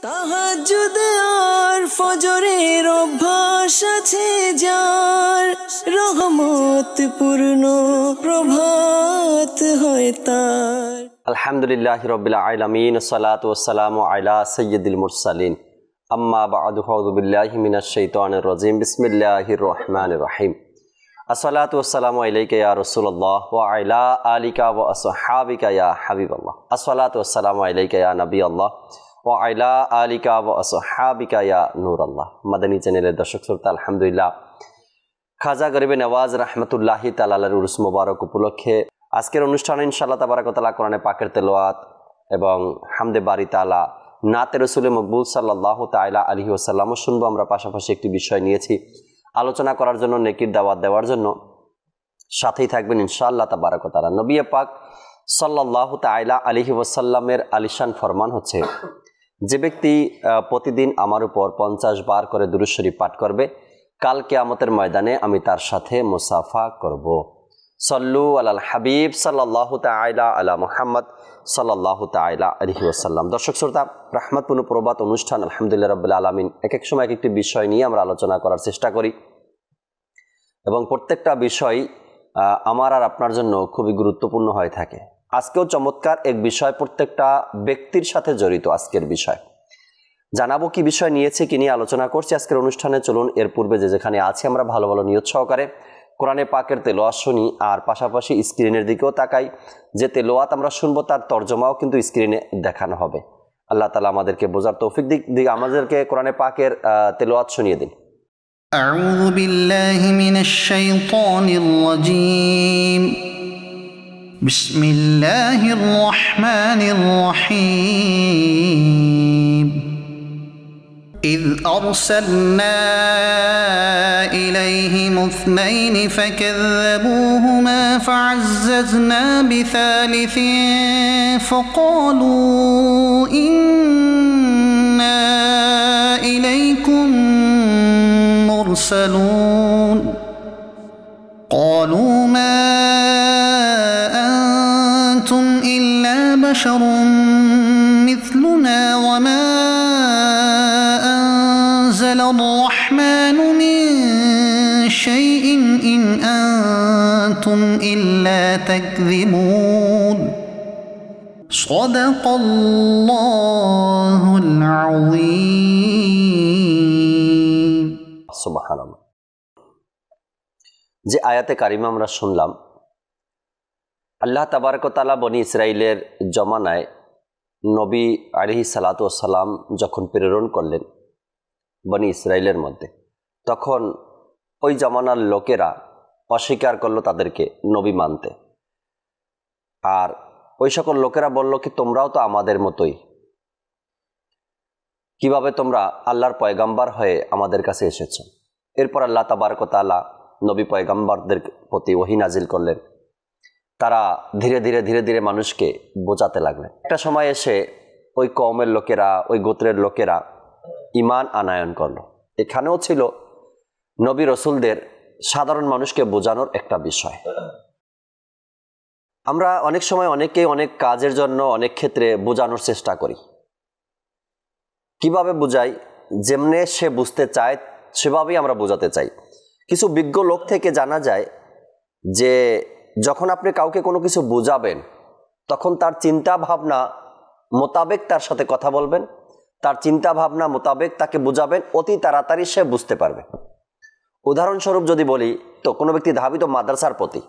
তাহাজ্জুদ আর ফজরের অভ্যাস আছে যার, রহমত পূর্ণ প্রভাত হয় তার। আলহামদুলিল্লাহি রাব্বিল আলামিন, আসসালাতু ওয়াসসালামু আলা সাইয়্যিদিল মুরসালিন, আম্মা বা'দু, আউযু বিল্লাহি মিনাশ শাইতানির রাজিম, বিসমিল্লাহির রহমানির রহিম। আসসালাতু ওয়াসসালামু আলাইকা ইয়া রাসূলুল্লাহ ওয়া আলা আলিকা ওয়া আসহাবিকা ইয়া হাবিবাল্লাহ। আসসালাতু ওয়াসসালামু আলাইকা ইয়া নবিয়াল্লাহ ওয়া আলা আলিকা ওয়া আসহাবিকা ইয়া নূরাল্লাহ। মাদানী চ্যানেলের দর্শক শ্রোতা, আলহামদুলিল্লাহ খাজা গরিবে নওয়াজ রাহমাতুল্লাহি তাআলা আলাইহির উরুস মুবারক উপলক্ষে আজকের অনুষ্ঠানে ইনশাআল্লাহ তাবারাক ওয়া তাআলা কোরআনে পাকের তেলাওয়াত এবং হামদে বারি তাআলা নাতে রাসূলে মকবুল সাল্লাল্লাহু তাআলা আলাইহি ওয়াসাল্লাম শুনবো। আমরা পাশাপাশি একটি বিষয় নিয়েছি আলোচনা করার জন্য, নেকির দাওয়াত দেওয়ার জন্য। সাথেই থাকবেন ইনশাআল্লাহ তাবারাক ওয়া তাআলা। নবী পাক সাল্লাল্লাহু তাআলা আলাইহি ওয়াসাল্লামের আলিশান ফরমান হচ্ছে, যে ব্যক্তি প্রতিদিন আমার উপর 50 বার করে দুরূদ শরীফ পাঠ করবে, কাল কিয়ামতের ময়দানে আমি তার সাথে মুসাফা করব। সল্লু আলাল হাবিব সাল্লাল্লাহু তাআলা আলা মুহাম্মদ সাল্লাল্লাহু তাআলা আলাইহি ওয়াসাল্লাম। দর্শক শ্রোতা, রাহমাতপুর্ণ প্রবাদ অনুষ্ঠান আলহামদুলিল্লাহ রাব্বিল আলামিন এক এক সময় এক একটি বিষয় নিয়ে আমরা আলোচনা করার চেষ্টা করি এবং প্রত্যেকটা বিষয় আমার আর আপনার জন্য খুবই গুরুত্বপূর্ণ হয়ে থাকে। আজকেও চমৎকার এক বিষয় প্রত্যেকটা ব্যক্তির সাথে জড়িত। আজকের বিষয় জানাবো কি বিষয় নিয়েছে, কি নিয়ে আলোচনা করছি আজকের অনুষ্ঠানে। চলুন এর পূর্বে যেখানে আছি আমরা ভালো ভালো নিয়ত সহকারে কোরআনে পাকের তেলাওয়াত শুনি, আর পাশাপাশি স্ক্রিনের দিকেও তাকাই। যে তেলাওয়াত আমরা শুনবো তার তরজমাও কিন্তু স্ক্রিনে দেখানো হবে। আল্লাহ তাআলা আমাদেরকে বোঝার তৌফিক দিক, আমাদেরকে কোরআনে পাকের তেলাওয়াত শুনিয়ে দিন। আউযু বিল্লাহি মিনাশ শাইতানির রাজীম। বিসমিল্লাহির রহমানির রহিম। إذ أرسلنا إليهم اثنين فكذبوهما فعززنا بثالث فقالوا إنا إليكم مرسلون قالوا ما أنتم إلا بشر مثلنا وما أنزل الرحمن من شيء إن أنتم إلا تكذبون صدق الله العظيم। সুবহানাল্লাহ। যে আয়াতে কারিমা আমরা শুনলাম, আল্লাহ তাবারক ওয়া তাআলা বনি ইসরাইলের জমানায় নবী আলাইহিস সালাতু ওয়াস সালাম যখন প্রেরণ করলেন বনি ইসরাইলের মধ্যে, তখন ওই জমানার লোকেরা অস্বীকার করলো তাদেরকে নবী মানতে। আর ওই সকল লোকেরা বলল কি, তোমরাও তো আমাদের মতোই, কিভাবে তোমরা আল্লাহর পয়গাম্বার হয়ে আমাদের কাছে এসেছো। এরপর আল্লাহ তাবারক ওয়া তাআলা নবী পয়গাম্বারদের প্রতি ওহী নাজিল করলেন। তারা ধীরে ধীরে ধীরে ধীরে মানুষকে বোঝাতে লাগলেন। একটা সময় এসে ওই কওমের লোকেরা, ওই গোত্রের লোকেরা ঈমান আনায়ন করলো। এখানেও ছিল নবী রসুলদের সাধারণ মানুষকে বোঝানোর একটা বিষয়। আমরা অনেক সময় অনেকে অনেক কাজের জন্য অনেক ক্ষেত্রে বোঝানোর চেষ্টা করি। কিভাবে বোঝাই? যেমনে সে বুঝতে চায় সেভাবেই আমরা বোঝাতে চাই। কিছু বিজ্ঞ লোক থেকে জানা যায় যে যখন আপনি কাউকে কোনো কিছু বোঝাবেন, তখন তার চিন্তা ভাবনা মোতাবেক তার সাথে কথা বলবেন, তার চিন্তা ভাবনা মোতাবেক তাকে বোঝাবেন, অতি তাড়াতাড়ি সে বুঝতে পারবে। উদাহরণস্বরূপ যদি বলি, তো কোনো ব্যক্তি ধাবিত মাদ্রাসার প্রতি,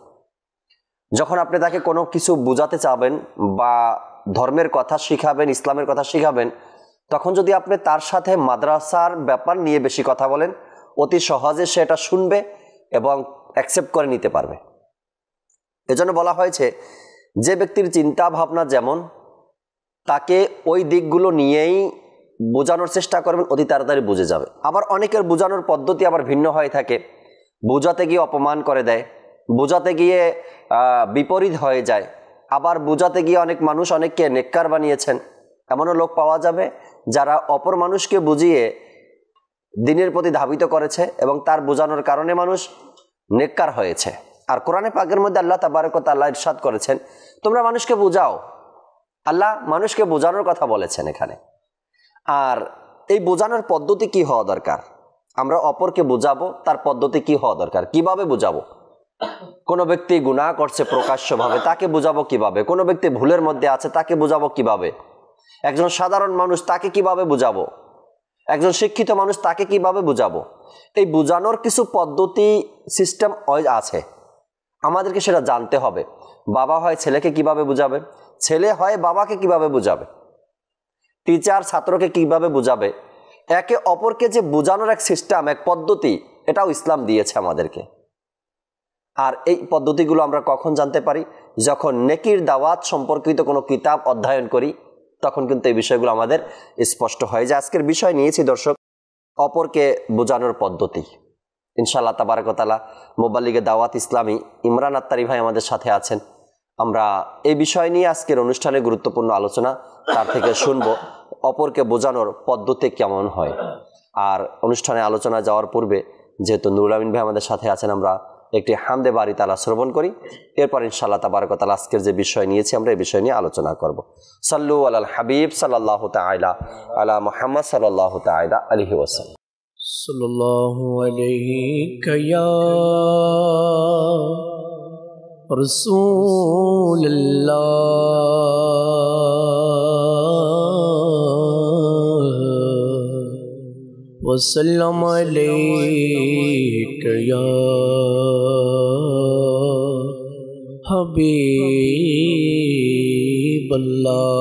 যখন আপনি তাকে কোনো কিছু বোঝাতে চাবেন বা ধর্মের কথা শিখাবেন, ইসলামের কথা শিখাবেন, তখন যদি আপনি তার সাথে মাদ্রাসার ব্যাপার নিয়ে বেশি কথা বলেন, অতি সহজে সে এটা শুনবে এবং অ্যাকসেপ্ট করে নিতে পারবে। এজন্য বলা হয়েছে, যে ব্যক্তির চিন্তা ভাবনা যেমন, তাকে ওই দিকগুলো নিয়েই বোঝানোর চেষ্টা করবেন, অতি তাড়াতাড়ি বুঝে যাবে। আবার অনেকের বোঝানোর পদ্ধতি আবার ভিন্ন হয়ে থাকে। বোঝাতে গিয়ে অপমান করে দেয়, বোঝাতে গিয়ে বিপরীত হয়ে যায়, আবার বোঝাতে গিয়ে অনেক মানুষ অনেককে নেককার বানিয়েছেন। এমনও লোক পাওয়া যাবে যারা অপর মানুষকে বুঝিয়ে দ্বীনের প্রতি ধাবিত করেছে এবং তার বোঝানোর কারণে মানুষ নেককার হয়েছে। আর কোরআনে পাকের মধ্যে আল্লাহ তাবারক ওয়া তাআলা ইরশাদ করেছেন, তোমরা মানুষকে বোঝাও। আল্লাহ মানুষকে বোঝানোর কথা বলেছেন এখানে। আর এই বোঝানোর পদ্ধতি কি হওয়া দরকার, আমরা অপরকে বোঝাবো তার পদ্ধতি কি হওয়া দরকার, কিভাবে বোঝাবো। কোনো ব্যক্তি গুনাহ করছে প্রকাশ্যভাবে, তাকে বোঝাবো কিভাবে। কোনো ব্যক্তি ভুলের মধ্যে আছে, তাকে বোঝাবো কিভাবে। একজন সাধারণ মানুষ, তাকে কিভাবে বোঝাবো। একজন শিক্ষিত মানুষ, তাকে কিভাবে বোঝাবো। এই বোঝানোর কিছু পদ্ধতি সিস্টেম আছে, আমাদেরকে সেটা জানতে হবে। বাবা হয় ছেলেকে কিভাবে বোঝাবে, ছেলে হয় বাবাকে কিভাবে বোঝাবে, টিচার ছাত্রকে কিভাবে বোঝাবে। একে অপরকে যে বোঝানোর এক সিস্টেম, এক পদ্ধতি, এটাও ইসলাম দিয়েছে আমাদেরকে। আর এই পদ্ধতিগুলো আমরা কখন জানতে পারি, যখন নেকির দাওয়াত সম্পর্কিত কোনো কিতাব অধ্যয়ন করি, তখন কিন্তু এই বিষয়গুলো আমাদের স্পষ্ট হয়। যে আজকের বিষয় নিয়েছি দর্শক, অপরকে বোঝানোর পদ্ধতি। ইনশাআল্লাহ তাবারাক ওয়া তাআলা মুবাল্লিগে দাওয়াত ইসলামী ইমরান আত্তারি ভাই আমাদের সাথে আছেন। আমরা এই বিষয় নিয়ে আজকের অনুষ্ঠানে গুরুত্বপূর্ণ আলোচনা তার থেকে শুনবো, অপরকে বোঝানোর পদ্ধতি কেমন হয়। আর অনুষ্ঠানে আলোচনা যাওয়ার পূর্বে যেহেতু নুরুল আমিন ভাই আমাদের সাথে আছেন, আমরা একটি হামদে বারি তাআলা শ্রবণ করি। এরপর ইনশাআল্লাহ তাবারাক ওয়া তাআলা আজকের যে বিষয় নিয়েছি আমরা এই বিষয় নিয়ে আলোচনা করব। সাল্লু আলাল হাবিব সাল্লাল্লাহু তাআলা আলা মুহাম্মদ সাল্লাল্লাহু তাআলা আলাইহি ওয়াসাল্লাম। সাল্লাল্লাহু আলাইকা ইয়া রাসূলুল্লাহ ওয়া সাল্লাম আলাইকা ইয়া হাবিবাল্লাহ।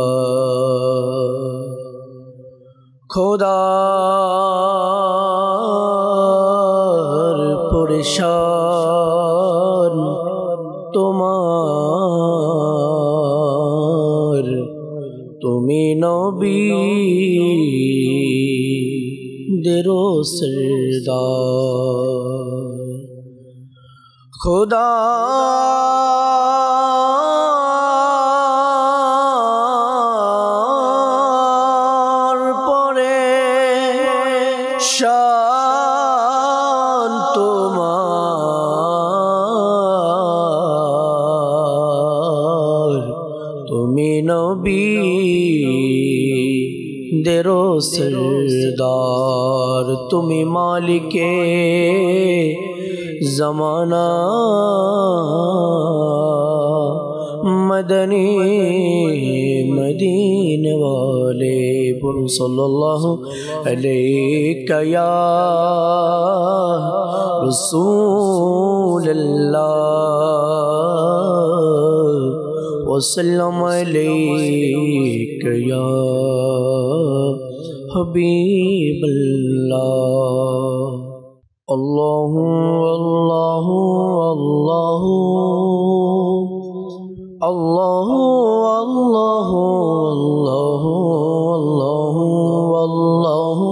খোদার পরেশান তোমার, তুমি নবী দেরো সরদার। খোদা শান তোমার, তুমি নবী দেরো সরদার। তুমি মালিকে জমানা मदनी मदीने वाले बोल सल्लल्लाहु अलैका या रसूलल्लाह वसल्लम अलैका या हबीबल्लाह। अल्लाहु अल्लाहु अल्लाहु अल्लाहु अल्लाहु अल्लाहु अल्लाहु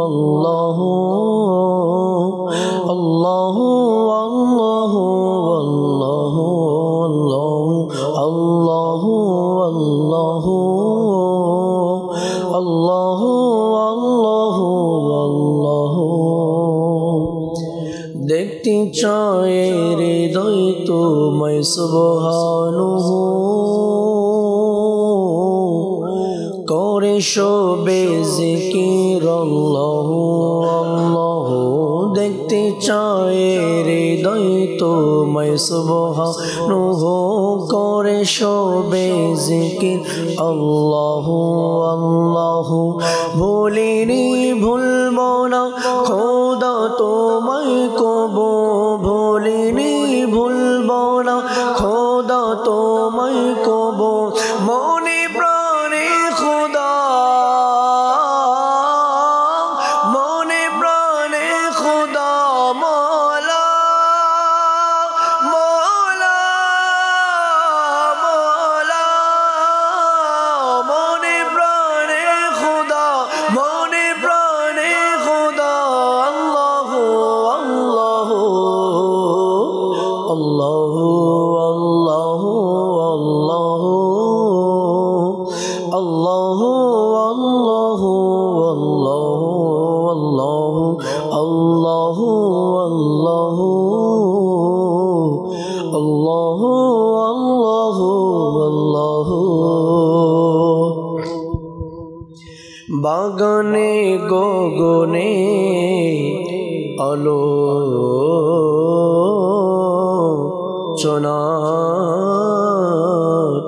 अल्लाहु अल्लाहु अल्लाहु अल्लाहु अल्लाहु अल्लाहु अल्लाहु अल्लाहु अल्लाहु। देखती चाहे हृदय तुम्हें सुबहानुहु करे शोभे जिकिर अल्लाहु अल्लाहु। देखते चाहे हृदय तुम्हें सुबहानुहु करे शोभे जिकिर अल्लाहु अल्लाहु। भूलिनी भूलबो ना खुदा तुम्हें कबो, भूलिनी भूलबो ना खुदा तुम्हें कबो। मने प्राणे खुदा, मने प्राणे खुदा मौला मौला मौला। मने प्राणे खुदा, मने प्राणे खुदा। अल्लाहु अल्लाहु अल्लाहु अल्लाहु अल्लाहु अल्लाहु अल्लाहु अल्लाहु अल्लाहु अल्लाहु अल्लाहु अल्लाहु। বাগানে গগনে আলো চোনা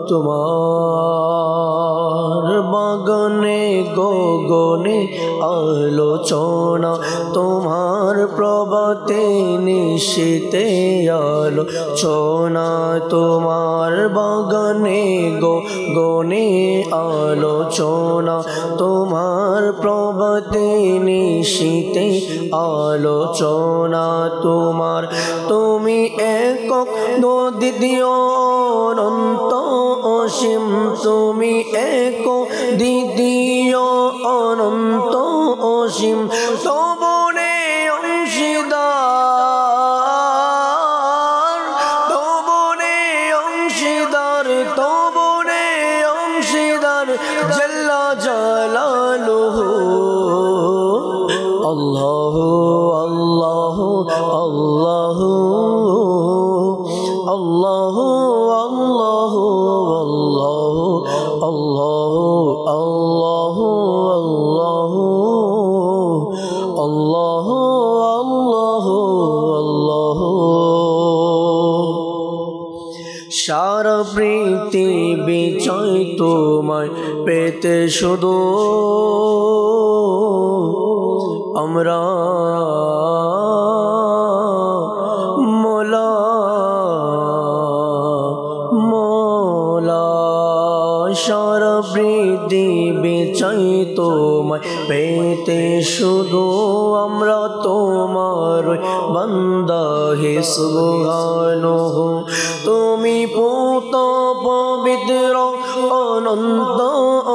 তোমার বাগানে গগনে আলোচনা তোমার প্রভাতে নিশীতে আলোচনা তোমার বাগানে গগনে আলোচনা তোমার প্রভাতে নিশীতে আলোচনা তোমার তুমি একক দ্বিতীয় অনন্ত অসীম তুমি একক দ্বিতীয় অনন্ত অসীম তবনে অংশীদার তবনে অংশীদার তবনে অংশীদার জাল্লা জালালুহু আল্লাহ আল্লাহ আল্লাহ আল্লাহ আল্লাহ আল্লাহ আল্লাহ আল্লাহ আল্লাহ আল্লাহ সারা পৃথিবী চাই তোমায় পেতে শুধু আমরা মোলা মোলা সারা পৃথিবী চাই তোমায় পেতে শুধু আমরা তোমার বান্দা হে সুবহানাহু তুমি পুত পবিত্র অনন্ত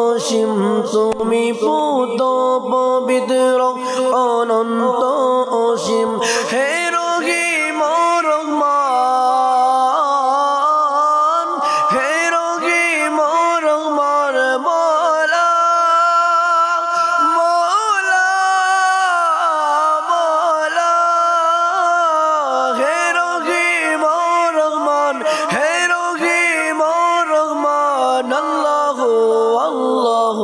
অসীম তুমি পুত পবিত্র অনন্ত অসীম হে রহিম রহমান হে রহিম রহমান মওলা মওলা মওলা হে রহিম রহমান হে রহিম রহমান আল্লাহ আল্লাহ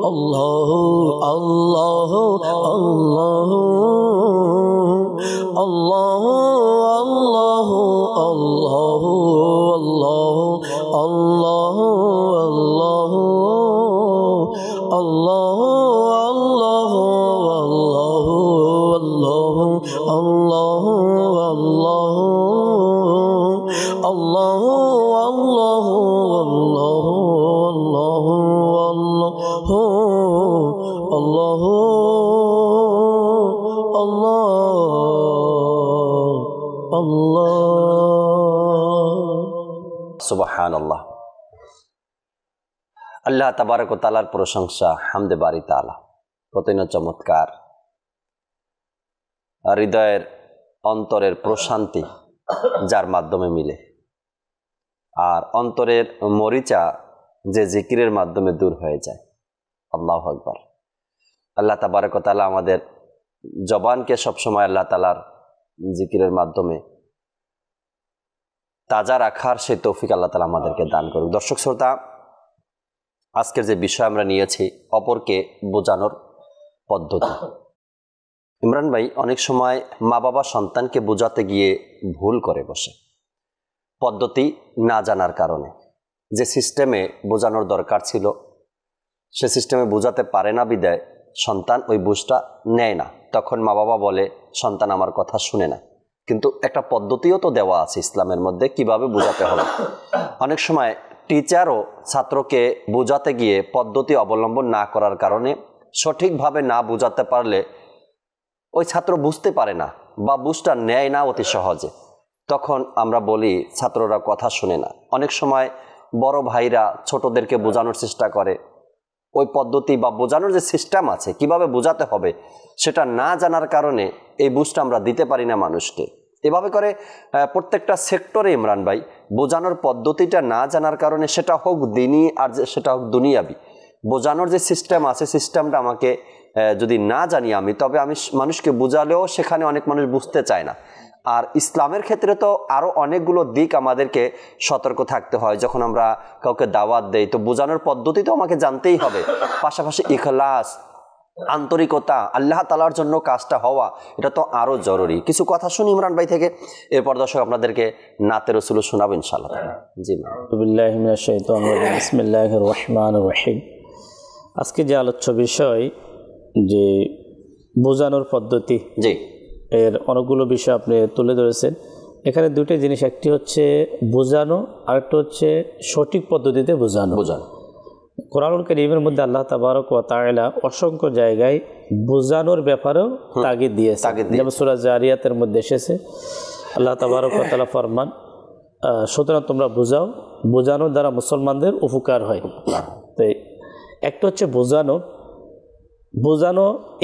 আল্লাহ আল্লাহ আল্লাহ আল্লাহ আল্লাহ আল্লাহ আল্লাহ আল্লাহ আল্লাহ আল্লাহ আল্লাহ আল্লাহ আল্লাহ আল্লাহ আল্লাহ সুবহানাল্লাহ। আল্লাহ তাবারক ওয়া তাআলার প্রশংসা, হামদে বারি তাআলা, কতই চমৎকার। হৃদয়ের অন্তরের প্রশান্তি যার মাধ্যমে মিলে, আর অন্তরের মরিচা যে জিকিরের মাধ্যমে দূর হয়ে যায়। আল্লাহু আকবার। আল্লাহ তাবারক ওয়া তাআলা আমাদের জবানকে সবসময় আল্লাহ তাআলার জিকিরের মাধ্যমে তাজা রাখার সেই তৌফিক আল্লাহ তাআলা আমাদেরকে দান করুক। দর্শক শ্রোতা, আজকের যে বিষয় আমরা নিয়েছি, অপরকে বোঝানোর পদ্ধতি। ইমরান ভাই, অনেক সময় মা বাবা সন্তানকে বোঝাতে গিয়ে ভুল করে বসে, পদ্ধতি না জানার কারণে। যে সিস্টেমে বোঝানোর দরকার ছিল সে সিস্টেমে বোঝাতে পারে না বিদায় সন্তান ওই বুঝটা নেয় না। তখন মা বাবা বলে সন্তান আমার কথা শুনে না। কিন্তু একটা পদ্ধতিও তো দেওয়া আছে ইসলামের মধ্যে কিভাবে বোঝাতে হবে। অনেক সময় টিচারও ছাত্রকে বোঝাতে গিয়ে পদ্ধতি অবলম্বন না করার কারণে সঠিকভাবে না বোঝাতে পারলে ওই ছাত্র বুঝতে পারে না বা বুঝটা নেয় না অতি সহজে। তখন আমরা বলি ছাত্ররা কথা শুনে না। অনেক সময় বড় ভাইরা ছোটদেরকে বোঝানোর চেষ্টা করে, ওই পদ্ধতি বা বোঝানোর যে সিস্টেম আছে কিভাবে বোঝাতে হবে সেটা না জানার কারণে এই বুঝটা আমরা দিতে পারি না মানুষকে। এভাবে করে প্রত্যেকটা সেক্টরে ইমরান ভাই বোঝানোর পদ্ধতিটা না জানার কারণে, সেটা হোক দিনী আর সেটা হোক দুনিয়াবি, বোঝানোর যে সিস্টেম আছে সিস্টেমটা আমাকে যদি না জানি আমি, তবে আমি মানুষকে বোঝালেও সেখানে অনেক মানুষ বুঝতে চায় না। আর ইসলামের ক্ষেত্রে তো আরও অনেকগুলো দিক আমাদেরকে সতর্ক থাকতে হয়। যখন আমরা কাউকে দাওয়াত দেই তো বোঝানোর পদ্ধতি তো আমাকে জানতেই হবে, পাশাপাশি ইখলাস, আন্তরিকতা, আল্লাহ তাআলার জন্য কাজটা হওয়া, এটা তো আরও জরুরি। কিছু কথা শুনি ইমরান ভাই থেকে, এরপর দর্শক আপনাদেরকে নাতে রসুল শোনাবো ইনশাআল্লাহ। জি, বিল্লাহি মিনাশ শাইতানির রাজিম, বিসমিল্লাহির রহমানির রহিম। আজকে যে আলোচ্য বিষয় যে বোঝানোর পদ্ধতি, জি, এর অনেকগুলো বিষয় আপনি তুলে ধরেছেন। এখানে দুটো জিনিস, একটি হচ্ছে বোঝানো, আরেকটা হচ্ছে সঠিক পদ্ধতিতে বোঝানো। কোরআনুল কারীমের মধ্যে আল্লাহ তাবারক ওয়া তাআলা অসংখ্য জায়গায় বোঝানোর ব্যাপারেও তাগিদ দিয়েছে। যেমন সূরা জারিয়াতের মধ্যে এসেছে, আল্লাহ তাবারক ওয়া তাআলা ফরমান, সুতরাং তোমরা বোঝাও, বোঝানোর দ্বারা মুসলমানদের উপকার হয়। তো একটা হচ্ছে বোঝানো,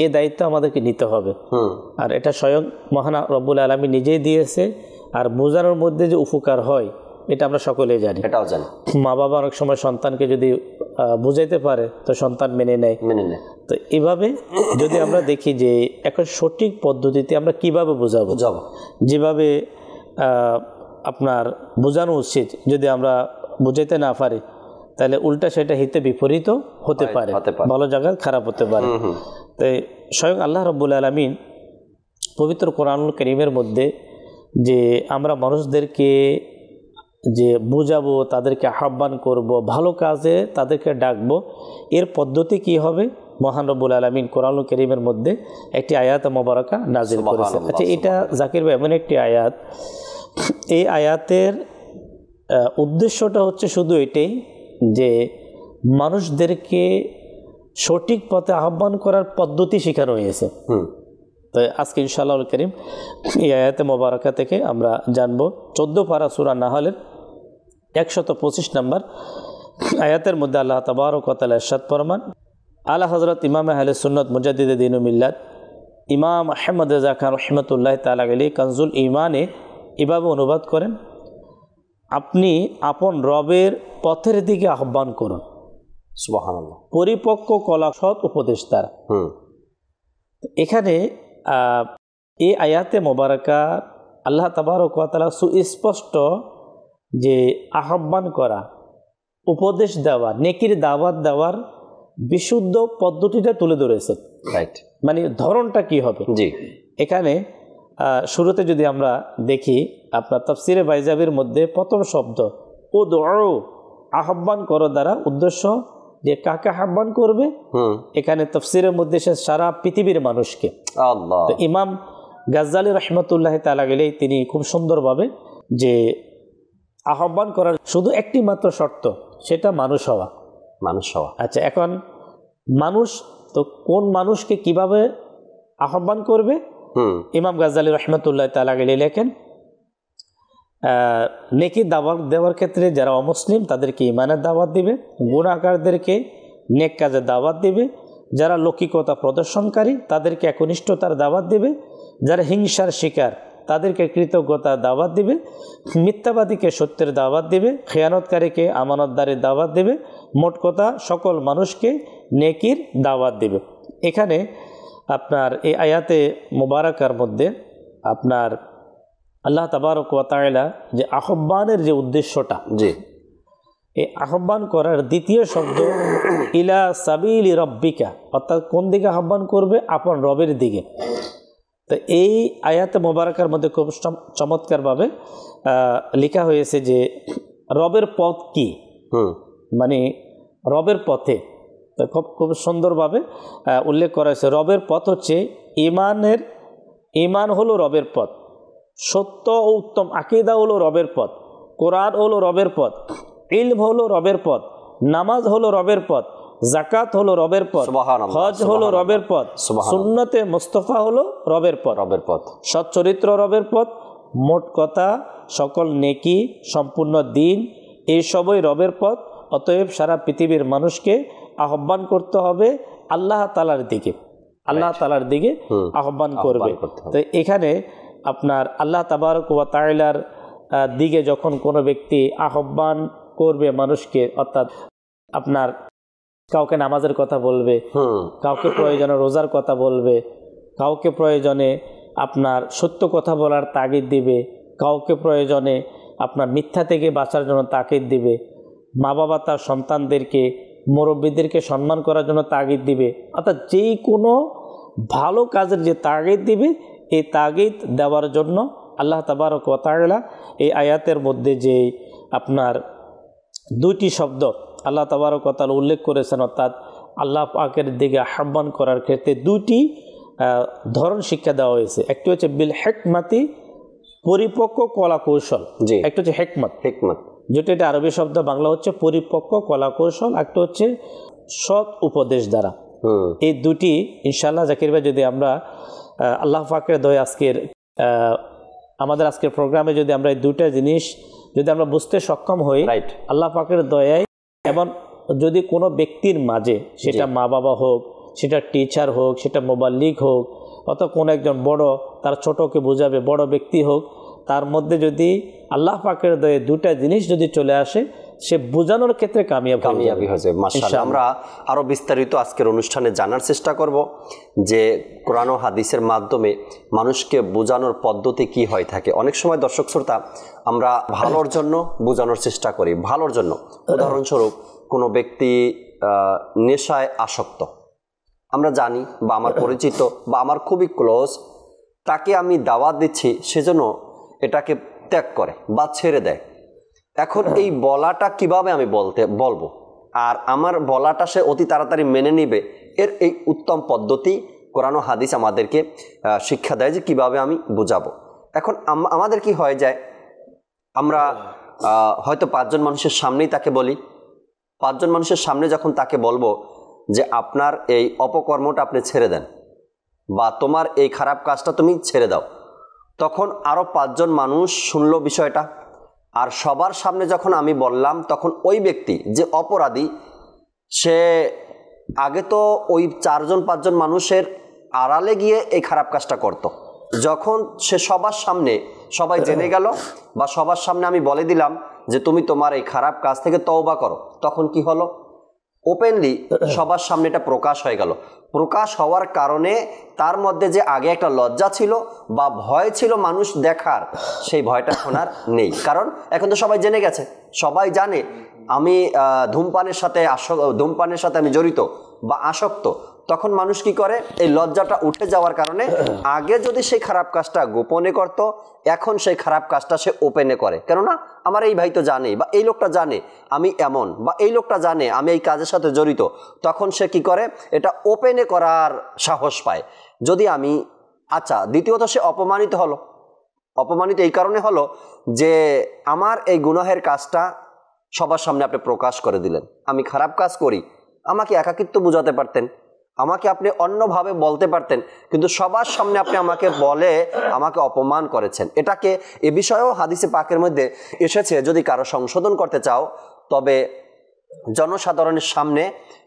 এই দায়িত্ব আমাদেরকে নিতে হবে। আর এটা স্বয়ং মহান রব্বুল আলামিন নিজেই দিয়েছে। আর বোঝানোর মধ্যে যে উপকার হয় এটা আমরা সকলেই জানি, এটাও জানি। মা বাবা অনেক সময় সন্তানকে যদি বুঝাইতে পারে তো সন্তান মেনে নেয়। তো এইভাবে যদি আমরা দেখি যে এখন সঠিক পদ্ধতিতে আমরা কিভাবে বোঝাবো, যেভাবে আপনার বোঝানো উচিত, যদি আমরা বুঝাইতে না পারি তাহলে উল্টা সেটা হিতে বিপরীত হতে পারে, ভালো জায়গায় খারাপ হতে পারে। তাই স্বয়ং আল্লাহ রাব্বুল আলামিন পবিত্র কোরআনুল কারীমের মধ্যে যে আমরা মানুষদেরকে যে বুঝাবো, তাদেরকে আহ্বান করব, ভালো কাজে তাদেরকে ডাকবো, এর পদ্ধতি কি হবে মহান রব্বুল আলামিন কোরআনুল কারীমের মধ্যে একটি আয়াত মোবারকা নাজিল করেছেন। আচ্ছা, এটা জাকির ভাই এমন একটি আয়াত, এই আয়াতের উদ্দেশ্যটা হচ্ছে শুধু এটাই যে মানুষদেরকে সঠিক পথে আহ্বান করার পদ্ধতি শেখানো হয়েছে। তো আজকে ইনশাআল্লাহ কারীম এই আয়াতে মোবারকা থেকে আমরা জানবো 14 পারা সূরা নাহলের 125 নম্বর আয়াতের মধ্যে আল্লাহ তাবারক ওয়া তাআলা ইরশাদ ফরমান, আলা হযরত ইমাম আহলে সুন্নাত মুজাদ্দিদে দ্বীন ও মিল্লাত ইমাম আহমদ রেজা খান রাহমাতুল্লাহি তাআলা আলাইহি কানজুল ঈমানে এভাবে অনুবাদ করেন, আপনি আপন রবের পথের দিকে আহ্বান করুন, সুবহানাল্লাহ, পরিপক্ক কলা সৎ উপদেশ দ্বারা। এখানে এই আয়াতে মোবারকা আল্লাহ তাবারক ওয়া তাআলা সুস্পষ্ট যে আহ্বান করা, উপদেশ দেওয়া, নেকির দাওয়াত দেওয়ার বিশুদ্ধ পদ্ধতিটা তুলে ধরেছেন। মানে ধরনটা কি হবে। এখানে শুরুতে যদি আমরা দেখি আপনার তাফসিরে বাইজাবির মধ্যে প্রথম শব্দ উদউ, আহ্বান করো দ্বারা উদ্দেশ্য যে কাকে আহ্বান করবে, এখানে তাফসিরের মধ্যে সে সারা পৃথিবীর মানুষকে। তো ইমাম গাজ্জালি রাহমাতুল্লাহি তাআলা আলাইহি তিনি খুব সুন্দরভাবে যে আহ্বান করার শুধু একটি মাত্র শর্ত, সেটা মানুষ হওয়া। আচ্ছা, এখন মানুষ তো কোন মানুষকে কিভাবে আহ্বান করবে, ইমাম গাজ্জালি রাহমাতুল্লাহি তাআলা আলাইহি লেখেন, নেকির দাওয়াত দেওয়ার ক্ষেত্রে যারা অমুসলিম তাদেরকে ঈমানের দাওয়াত দিবে, গুনাহগারদেরকে নেক কাজের দাওয়াত দিবে, যারা লৌকিকতা প্রদর্শনকারী তাদেরকে একনিষ্ঠতার দাওয়াত দিবে, যারা হিংসার শিকার তাদেরকে কৃতজ্ঞতার দাওয়াত দিবে, মিথ্যাবাদীকে সত্যের দাওয়াত দিবে, খেয়ানতকারীকে আমানতদারের দাওয়াত দিবে, মোট কথা সকল মানুষকে নেকির দাওয়াত দিবে। এখানে আপনার এই আয়াতে মুবারাকার মধ্যে আপনার আল্লাহ তাবারক ওয়া তাআলা যে আহ্বানের যে উদ্দেশ্যটা, এই আহ্বান করার দ্বিতীয় শব্দ ইলা সাবিলি রব্বিকা, অর্থাৎ কোন দিকে আহ্বান করবে, আপন রবের দিকে। তো এই আয়াতে মোবারকার মধ্যে খুব চমৎকারভাবে লেখা হয়েছে যে রবের পথ কি, মানে রবের পথে খুব সুন্দরভাবে উল্লেখ করা হয়েছে। রবের পথ হচ্ছে ঈমান হলো রবের পথ, সত্য ও উত্তম আকীদা হলো রবের পথ, কোরআন হলো রবের পথ, ইলম হলো রবের পথ, নামাজ হলো রবের পথ, যাকাত হলো রবের পথ, হজ হলো রবের পথ, সুন্নতে মুস্তাফা হলো রবের পথ, সৎ চরিত্র রবের পথ, মোট কথা সকল নেকি সম্পূর্ণ দিন এই সবই রবের পথ। অতএব সারা পৃথিবীর মানুষকে আহ্বান করতে হবে আল্লাহ তাআলার দিকে, আল্লাহ তাআলার দিকে আহ্বান করবে। তো এখানে আপনার আল্লাহ তাবারক ওয়া তাআলার দিকে যখন কোনো ব্যক্তি আহ্বান করবে মানুষকে, অর্থাৎ আপনার কাউকে নামাজের কথা বলবে, কাউকে প্রয়োজনে রোজার কথা বলবে, কাউকে প্রয়োজনে আপনার সত্য কথা বলার তাগিদ দিবে, কাউকে প্রয়োজনে আপনার মিথ্যা থেকে বাঁচার জন্য তাগিদ দিবে, মা বাবা তার সন্তানদেরকে মুরব্বীদেরকে সম্মান করার জন্য তাগিদ দিবে। অর্থাৎ যেই কোনো ভালো কাজের যে তাগিদ দিবে, এই তাগিদ দেওয়ার জন্য আল্লাহ তাবারক ওয়া তাআলা এই আয়াতের মধ্যে যে আপনার দুইটি শব্দ আল্লাহ তাবারক ওয়া তাআলা উল্লেখ করেছেন, অর্থাৎ আল্লাহ পাকের দিকে আহ্বান করার ক্ষেত্রে দুইটি ধরন শিক্ষা দেওয়া হয়েছে। একটি হচ্ছে বিল হিকমাতি, পরিপক্ক কলা কৌশল, একটা হচ্ছে হিকমত, যেটা এটা আরবি শব্দ, বাংলা হচ্ছে পরিপক্ক কলা কৌশল, একটা হচ্ছে সৎ উপদেশ দ্বারা। এই দুটি ইনশাআল্লাহ জাকির ভাই যদি আমরা আল্লাহ পাকের দয়া আমাদের আজকের প্রোগ্রামে যদি আমরা এই দুটা জিনিস যদি আমরা বুঝতে সক্ষম হই আল্লাহ পাকের দয়ায়, এবং যদি কোনো ব্যক্তির মাঝে, সেটা মা বাবা হোক, সেটা টিচার হোক, সেটা মোবাল্লিগ হোক, অথবা কোনো একজন বড় তার ছোটকে বোঝাবে, বড় ব্যক্তি হোক, তার মধ্যে যদি আল্লাহ পাকের দয়ে দুটা জিনিস যদি চলে আসে, সে বোঝানোর ক্ষেত্রে কামিয়াবি হয়ে যাবে। মাশাআল্লাহ। আমরা আরো বিস্তারিত আজকের অনুষ্ঠানে জানার চেষ্টা করব যে কোরআন ও হাদিসের মাধ্যমে মানুষকে বোঝানোর পদ্ধতি কি হয়ে থাকে। অনেক সময় দর্শক শ্রোতা, আমরা ভালোর জন্য বোঝানোর চেষ্টা করি, ভালোর জন্য। উদাহরণস্বরূপ, কোনো ব্যক্তি নেশায় আসক্ত, আমরা জানি বা আমার পরিচিত বা আমার খুবই ক্লোজ, তাকে আমি দাওয়াত দিচ্ছি, সেজন্য এটাকে ত্যাগ করে বা ছেড়ে দেয়। এখন এই বলাটা কিভাবে আমি বলবো, আর আমার বলাটা সে অতি তাড়াতাড়ি মেনে নিবে, এর এই উত্তম পদ্ধতি কোরআন ও হাদিস আমাদেরকে শিক্ষা দেয় যে কিভাবে আমি বুঝাবো। এখন আমাদের কি হয়ে যায়, আমরা হয়তো 5 জন মানুষের সামনেই তাকে বলি, 5 জন মানুষের সামনে যখন তাকে বলবো যে আপনার এই অপকর্মটা আপনি ছেড়ে দেন, বা তোমার এই খারাপ কাজটা তুমি ছেড়ে দাও, তখন আরও 5 জন মানুষ শুনলো বিষয়টা। আর সবার সামনে যখন আমি বললাম, তখন ওই ব্যক্তি যে অপরাধী, সে আগে তো ওই 4 জন 5 জন মানুষের আড়ালে গিয়ে এই খারাপ কাজটা করত। যখন সে সবার সামনে, সবাই জেনে গেল বা সবার সামনে আমি বলে দিলাম যে তুমি তোমার এই খারাপ কাজ থেকে তওবা করো, তখন কি হলো, ওপেনলি সবার সামনে এটা প্রকাশ হয়ে গেল। প্রকাশ হওয়ার কারণে তার মধ্যে যে আগে একটা লজ্জা ছিল বা ভয় ছিল মানুষ দেখার, সেই ভয়টা এখন আর নেই। কারণ এখন তো সবাই জেনে গেছে, সবাই জানে আমি ধূমপানের সাথে আমি জড়িত বা আসক্ত। তখন মানুষ কি করে, এই লজ্জাটা উঠে যাওয়ার কারণে আগে যদি সেই খারাপ কাজটা গোপনে করত, এখন সেই খারাপ কাজটা সে ওপেনে করে। কেননা আমার এই ভাই তো জানে, বা এই লোকটা জানে আমি এমন, বা এই লোকটা জানে আমি এই কাজের সাথে জড়িত, তখন সে কি করে, এটা ওপেনে করার সাহস পায়। যদি আমি দ্বিতীয়ত সে অপমানিত হলো। অপমানিত এই কারণে হলো যে আমার এই গুনাহের কাজটা সবার সামনে আপনি প্রকাশ করে দিলেন। আমি খারাপ কাজ করি, আমাকে একাকিত্ব বুঝাতে পারতেন, আমাকে আপনি অন্যভাবে বলতে পারতেন, কিন্তু সবার সামনে আপনি আমাকে অপমান করেছেন। এটাকে এ বিষয়েও হাদিসে পাকের মধ্যে এসেছে, যদি কারো সংশোধন করতে চাও তবে জনসাধারণের সামনে,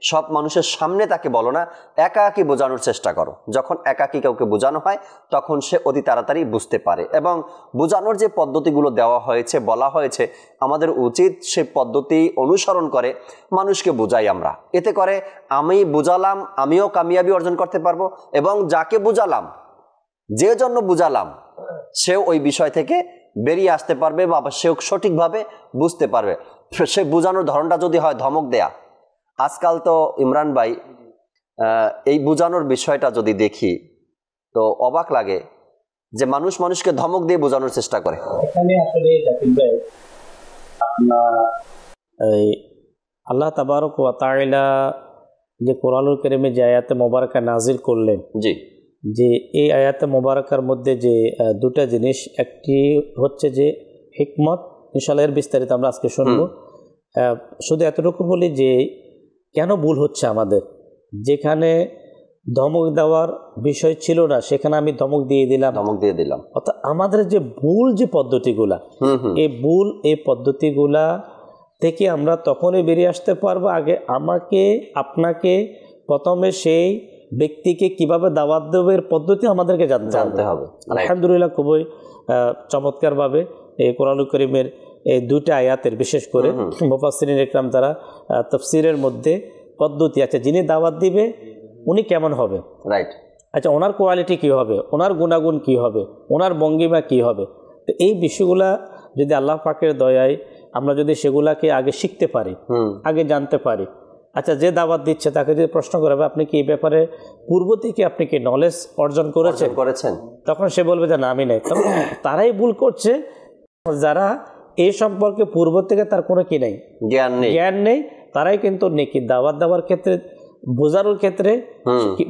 সব মানুষের সামনে তাকে বলো না, একাকী বোঝানোর চেষ্টা করো। যখন একাকী কাউকে বোঝানো হয় তখন সে অতি তাড়াতাড়ি বুঝতে পারে। এবং বোঝানোর যে পদ্ধতিগুলো দেওয়া হয়েছে, বলা হয়েছে, আমাদের উচিত সে পদ্ধতি অনুসরণ করে মানুষকে বোঝাই আমরা। এতে করে আমি বুঝালাম, আমিও কামিয়াবি অর্জন করতে পারবো, এবং যাকে বুঝালাম, যে জন্য বুঝালাম, সেও ওই বিষয় থেকে বেরিয়ে আসতে পারবে বা সেও সঠিকভাবে বুঝতে পারবে। সে বোঝানোর ধরনটা যদি হয় ধমক দেয়া, আজকাল তো ইমরান ভাই এই বোঝানোর বিষয়টা যদি দেখি তো অবাক লাগে যে মানুষকে ধমক দিয়ে বোঝানোর চেষ্টা করে। এখানে আসলে জাকির ভাই, আল্লাহ তাবারক ওয়া তাআলা যে কোরআনুল কারীমে যে আয়াতে মোবারকা নাজিল করলেন, যে এই আয়াতে মোবারকার মধ্যে যে দুটা জিনিস, একটি হচ্ছে যে হিকমত, ইনশাআল্লাহ এর বিস্তারিত আমরা আজকে শুনবো। শুধু এতটুকু বলি যে কেন ভুল হচ্ছে আমাদের, যেখানে ধমক দেওয়ার বিষয় ছিল না সেখানে আমি ধমক দিয়ে দিলাম। অর্থাৎ আমাদের যে ভুল যে পদ্ধতিগুলা, এই পদ্ধতিগুলা থেকে আমরা তখনই বেরিয়ে আসতে পারবো। আগে আপনাকে প্রথমে সেই ব্যক্তিকে কিভাবে দাওয়াত দেবে এর পদ্ধতি আমাদেরকে জানতে হবে। আলহামদুলিল্লাহ, খুবই চমৎকারভাবে এই কোরআনুল কারীমের এই দুইটা আয়াতের, বিশেষ করে মুফাসসিরিন ইকরাম তারা তাফসীরের মধ্যে পদ্ধতি আছে, যিনি দাওয়াত দিবে উনি কেমন হবে, আচ্ছা ওনার কোয়ালিটি কী হবে, ওনার গুণাগুণ কী হবে, ওনার ভঙ্গিমা কী হবে। তো এই বিষয়গুলা যদি আল্লাহ পাকের দয়ায় আমরা যদি সেগুলাকে আগে শিখতে পারি, আগে জানতে পারি। আচ্ছা যে দাওয়াত দিচ্ছে তাকে যদি প্রশ্ন করা হবে আপনি কি এই ব্যাপারে পূর্ব থেকে আপনি কি নলেজ অর্জন করেছেন, তখন সে বলবে যে না আমি নাই। তখন তারাই ভুল করছে যারা এই সম্পর্কে পূর্ব থেকে তার কোনো কি নেই, জ্ঞান নেই, তারাই কিন্তু নেকি দাওয়াত দেওয়ার ক্ষেত্রে বোঝানোর ক্ষেত্রে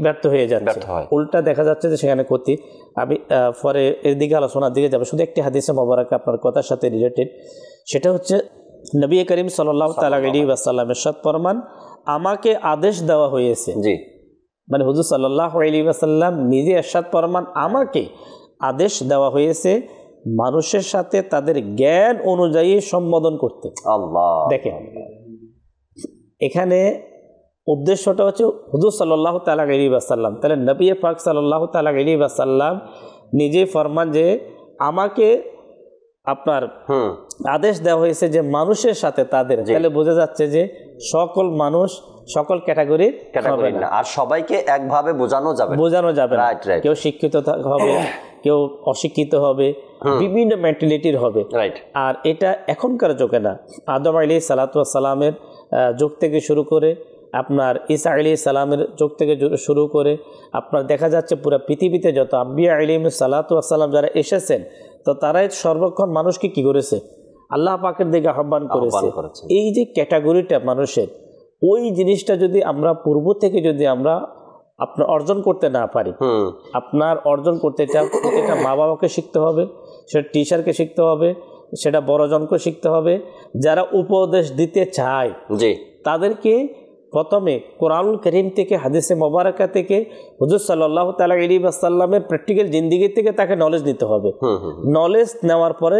ব্যর্থ হয়ে যাচ্ছে। উল্টা দেখা যাচ্ছে যে সেখানে ক্ষতি। আমি পরে এর দিকে আলোচনার দিকে যাবো। শুধু একটি হাদিসে মোবারক আপনার কথার সাথে রিলেটেড, সেটা হচ্ছে নবী করিম সাল্লাল্লাহু তাআলা আলাইহি ওয়াসাল্লাম ইরশাদ ফরমান, আমাকে আদেশ দেওয়া হয়েছে, মানে হুজুর সাল্লাল্লাহু আলাইহি ওয়াসাল্লাম নিজে ইরশাদ ফরমান আমাকে আদেশ দেওয়া হয়েছে মানুষের সাথে তাদের জ্ঞান অনুযায়ী সম্বোধন করতে। আল্লাহ, দেখেন এখানে উদ্দেশ্যটা হচ্ছে হুজুর সাল্লাল্লাহু তাআলা আলাইহি ওয়াসাল্লাম, তাহলে নবী পাক সাল্লাল্লাহু তাআলা আলাইহি ওয়াসাল্লাম নিজেই ফরমান যে আমাকে আপনার আদেশ দেওয়া হয়েছে যে মানুষের সাথে তাদের, তাহলে বোঝা যাচ্ছে যে সকল মানুষ সকল ক্যাটাগরির না, আর সবাইকে একভাবে বোঝানো যাবে না। কেউ শিক্ষিত হবে, কেউ অশিক্ষিত হবে, বিভিন্ন মেন্টালিটির হবে। আর এটা এখনকার যুগে না, আদম আলাইহিস সালাতু ওয়াস সালামের যুগ থেকে শুরু করে আপনার ঈসা আলাইহিস সালামের যুগ থেকে শুরু করে আপনার দেখা যাচ্ছে পুরো পৃথিবীতে যত আম্বিয়া আলাইহিস সালাতু ওয়াস সালাম যারা এসেছেন, তো তারাই সর্বক্ষণ মানুষকে কি করেছে, আল্লাহ পাকের দিকে আহ্বান করেছে। এই যে ক্যাটাগরিটা মানুষের, ওই জিনিসটা যদি আমরা পূর্ব থেকে যদি আমরা আপনার অর্জন করতে না পারি, আপনার অর্জন করতে চান, প্রত্যেকটা মা বাবাকে শিখতে হবে, সেটা টিচারকে শিখতে হবে, সেটা বড়জনকে শিখতে হবে, যারা উপদেশ দিতে চায় তাদেরকে প্রথমে কোরআনুল কারীম থেকে, হাদিসে মোবারকা থেকে, হুজুর সাল্লাল্লাহু তাআলা আলাইহি ওয়াসাল্লামের প্র্যাকটিক্যাল জিন্দেগি থেকে তাকে নলেজ নিতে হবে। নলেজ নেওয়ার পরে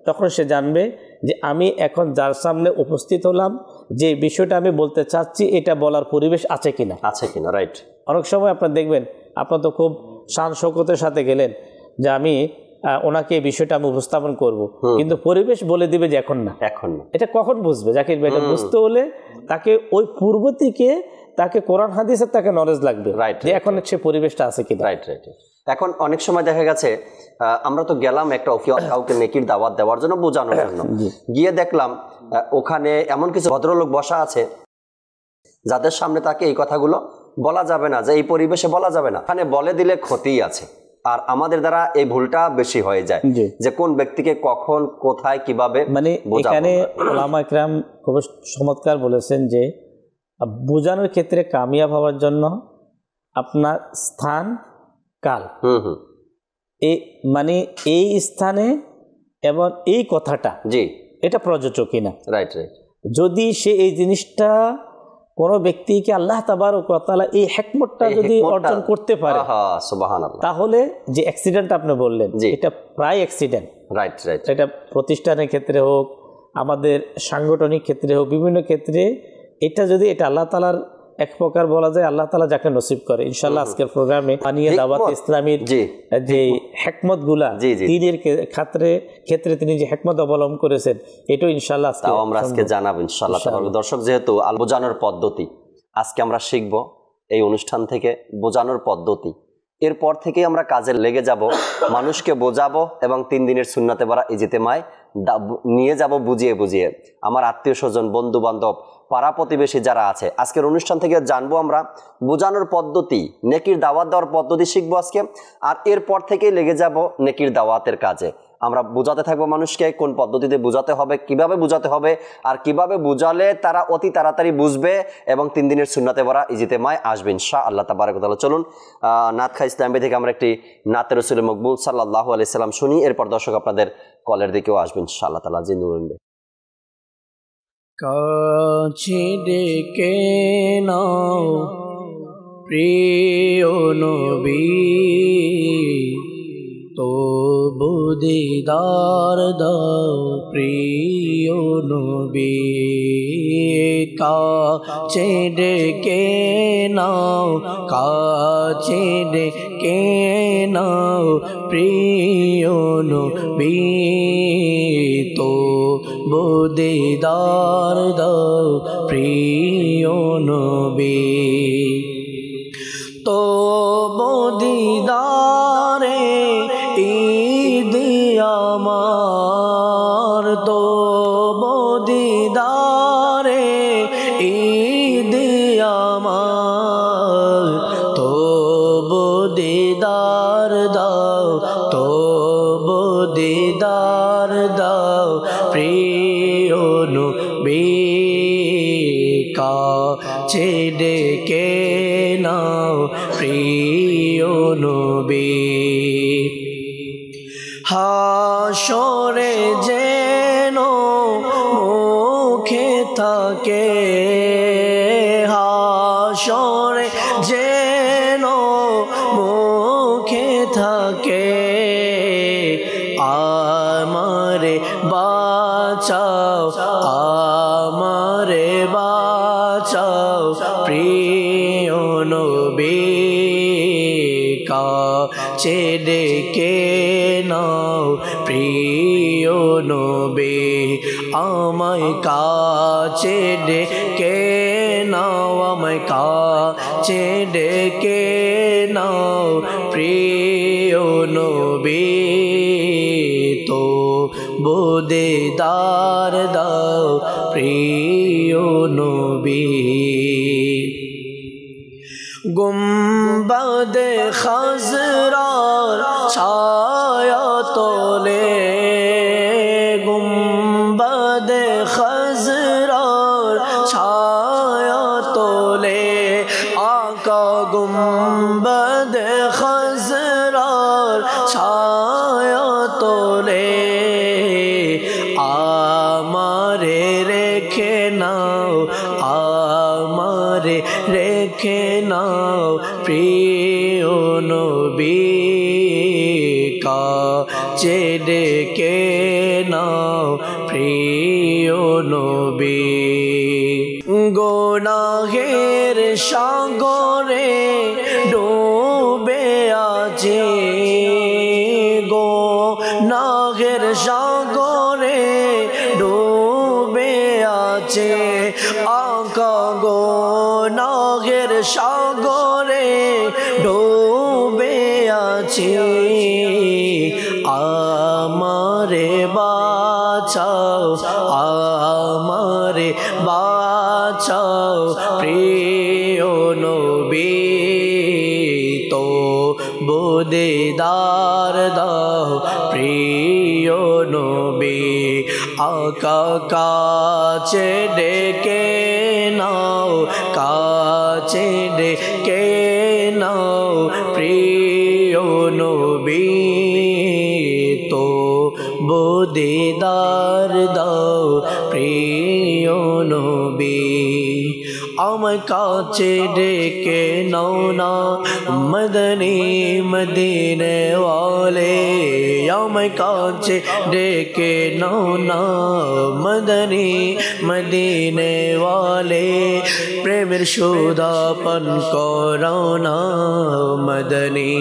তখন সে জানবে যে আমি এখন যার সামনে উপস্থিত হলাম, যে বিষয়টা আমি বলতে চাচ্ছি এটা বলার পরিবেশ আছে কিনা। রাইট। অনেক সময় আপনার দেখবেন আপনার তো খুব শান শৌকতের সাথে গেলেন যে আমি ওনাকে এই বিষয়টা আমি উপস্থাপন করব, কিন্তু পরিবেশ বলে দিবে যে এখন না। এটা কখন বুঝবে জাকির ভাই? এটা বুঝতে হলে তাকে ওই পূর্ব থেকে তাকে কোরআন হাদিসের তাকে নলেজ লাগবে যে এখন সে পরিবেশটা আছে কিনা। এখন অনেক সময় দেখা গেছে আমরা তো গেলাম একটা কাউকে নেকির দাওয়াত দেওয়ার জন্য, বোঝানোর জন্য, গিয়ে দেখলাম ওখানে এমন কিছু ভদ্রলোক বসা আছে যাদের সামনে তাকে এই কথাগুলো বলা যাবে না, যে এই পরিবেশে বলা যাবে না, ওখানে বলে দিলে ক্ষতিই আছে। আর আমাদের দ্বারা এই ভুলটা বেশি হয়ে যায় যে কোন ব্যক্তিকে কখন কোথায় কিভাবে, মানে এখানে ওলামা ইকরাম খুব চমৎকার বলেছেন যে বোঝানোর ক্ষেত্রে কামিয়াব হওয়ার জন্য আপনার স্থান কাল, মানে এই স্থানে এবং এই কথাটা এটা প্রযোজ্য কিনা। যদি সে এই জিনিসটা কোন ব্যক্তিকে আল্লাহ তাবারক ওয়া তাআলা এই হিকমতটা যদি অর্জন করতে পারে, সুবহানাল্লাহ, তাহলে যে অ্যাক্সিডেন্ট আপনি বললেন এটা প্রায় অ্যাক্সিডেন্ট। এটা প্রতিষ্ঠানের ক্ষেত্রে হোক, আমাদের সাংগঠনিক ক্ষেত্রে হোক, বিভিন্ন ক্ষেত্রে এটা যদি এটা আল্লাহ তাআলার এক প্রকার বলা যায়, আল্লাহ তাআলা যাকে নসিব করে। ইনশাআল্লাহ আজকের প্রোগ্রামে বানিয়ে দাওয়াত ইসলামীর যে হিকমত গুলা দ্বীনের ক্ষেত্রে তিনি যে হিকমত অবলম্বন করেছেন, এটাও ইনশাআল্লাহ আমরা আজকে জানাবো ইনশাআল্লাহ। দর্শক, যেহেতু বোঝানোর পদ্ধতি আজকে আমরা শিখব এই অনুষ্ঠান থেকে, বোঝানোর পদ্ধতি, এরপর থেকে আমরা কাজে লেগে যাব, মানুষকে বোঝাবো এবং 3 দিনের সুন্নাতে বারা ইজতেমায় নিয়ে যাব বুঝিয়ে। আমার আত্মীয় স্বজন, বন্ধু বান্ধব, পাড়া প্রতিবেশী যারা আছে, আজকের অনুষ্ঠান থেকে জানবো আমরা বোঝানোর পদ্ধতি, নেকির দাওয়াত দেওয়ার পদ্ধতি শিখবো আজকে। আর এরপর থেকেই লেগে যাব নেকির দাওয়াতের কাজে। আমরা বোঝাতে থাকবো মানুষকে কোন পদ্ধতিতে বোঝাতে হবে, কিভাবে বোঝাতে হবে, আর কিভাবে বোঝালে তারা অতি তাড়াতাড়ি বুঝবে এবং 3 দিনের সুন্নাতে ভরা ইজতেমায় আসবে ইনশাআল্লাহ তাবারাক ওয়া তাআলা। চলুন নাত খা ইসলামী থেকে আমরা একটি নাতে রাসূল মকবুল সাল্লাল্লাহু আলাইহি সাল্লাম শুনি, এরপর দর্শক আপনাদের কলের দিকেও আসবেন ইনশাআল্লাহ তাআলা। জি নুরুন কাছে ডেকে নাও প্রিয় নবী, তবু দিদার দাও প্রিয় নবী। কাছে ডেকে নাও, কাছে ডেকে নাও প্রিয় নবী, তবু দিদার দাও প্রিয় নবী। তো দিদারে ঈদ আমার, তো দিদারে ঈদ আমার, তো দিদার দাও, তো দিদার দাও প্রিয় নবী, কাছে ডেকে নাও প্রিয় নবী। হাসরে যেন মুখে থাকে, হাসরে যেন মুখে থাকে, আমারে বাঁচাও, আমারে বাঁচাও প্রিয় নবী, কাছে ডেকে নাও প্রিয় নবী, আমায় কাছে ডেকে নাও, আমায় কাছে ডেকে নাও প্রিয় নবী, তো দিদার দাও প্রিয় নবী। গুম্বদে খাজরার ছায়া তোলে, গুম্বদে খাজরার ছায়া তোলে, আকা গুম্বদে খাজরার ছায়া তোলে, আমারে রেখে নাও, আমারে রেখে নাও প্রিয় নবী, কাছে ডেকে নাও প্রিয় নবী। গুনাহের সাগরে ডুবে আছি, গুনাহের সাগরে ডুবে আছে, আকা গুনাহের সাগরে ডুবে আছে, আমারে বাঁচাও, আমারে বাঁচাও প্রিয় নবী, তো দিদার দাও প্রিয় নবী, আকা কাছে ডেকে নাও, কাছে ডেকে নাও প্রিয় নবী, তো দিদার দাও প্রিয় নবী, আমায় কাছে ডেকে নাও না মদনী মদিনে ওয়ালে, আমায় কাছে ডেকে নাও না মদনী মদিনে ওয়ালে, প্রেমের সুধাপান করাও না মদনী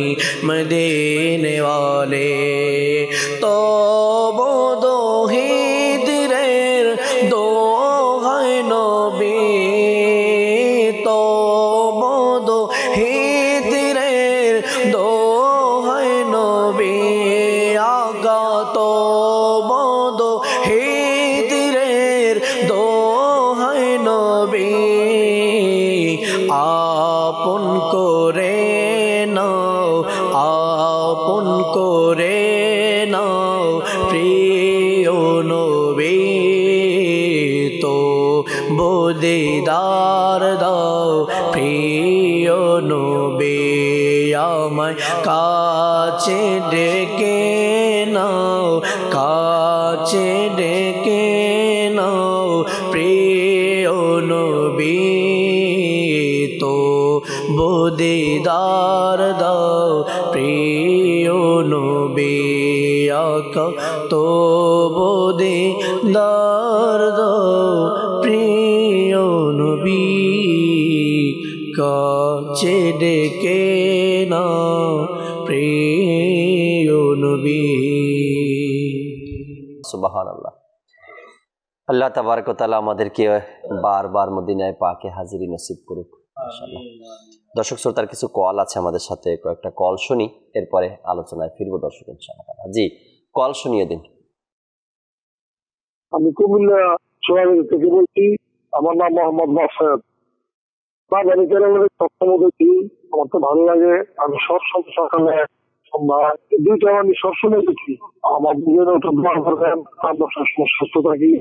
মদিনে ওয়ালে, তো দোহিদের দোহাই নবী, তো দোহিদের দোহাই নবী, আগা তো দোহিদের দোহাই নবী, আপন করে নাও, আপন করে নাও প্রিয় নবী, তো দিদার দাও প্রিয় নবী, আমায় কাছে ডেকে নাও, কাছে ডেকে নাও প্রিয় নবী, তো দিদার দাও প্রিয় নবী, আকা তো দিদার দাও প্রিয় নবী, কাছে ডেকে নাও প্রিয় নবী। সুবহানাল্লাহ। আল্লাহ তাবারক ওয়া তাআলা আমাদেরকে বারবার মদিনায় পাকে হাজিরি নসিব করুক ইনশাআল্লাহ। দর্শক শ্রোতার কিছু কল আছে আমাদের সাথে, কয়েকটা কল শুনি, এরপরে আলোচনায় ফিরবো দর্শক ইনশাআল্লাহ। জি, কল শুনিয়ে দিন। আমি কুমিল্লা সোহাগী থেকে বলছি। আমার নাম মোহাম্মদ নাসের। বাঙালি চ্যানেলের সপ্তম দেখি, আমার তো ভালো লাগে। আমি সবসময় সকালে দুইটা আমি সবসময় দেখি। আমার দুজনে একটু দোয়া করবেন, আমরা সবসময় সুস্থ থাকি।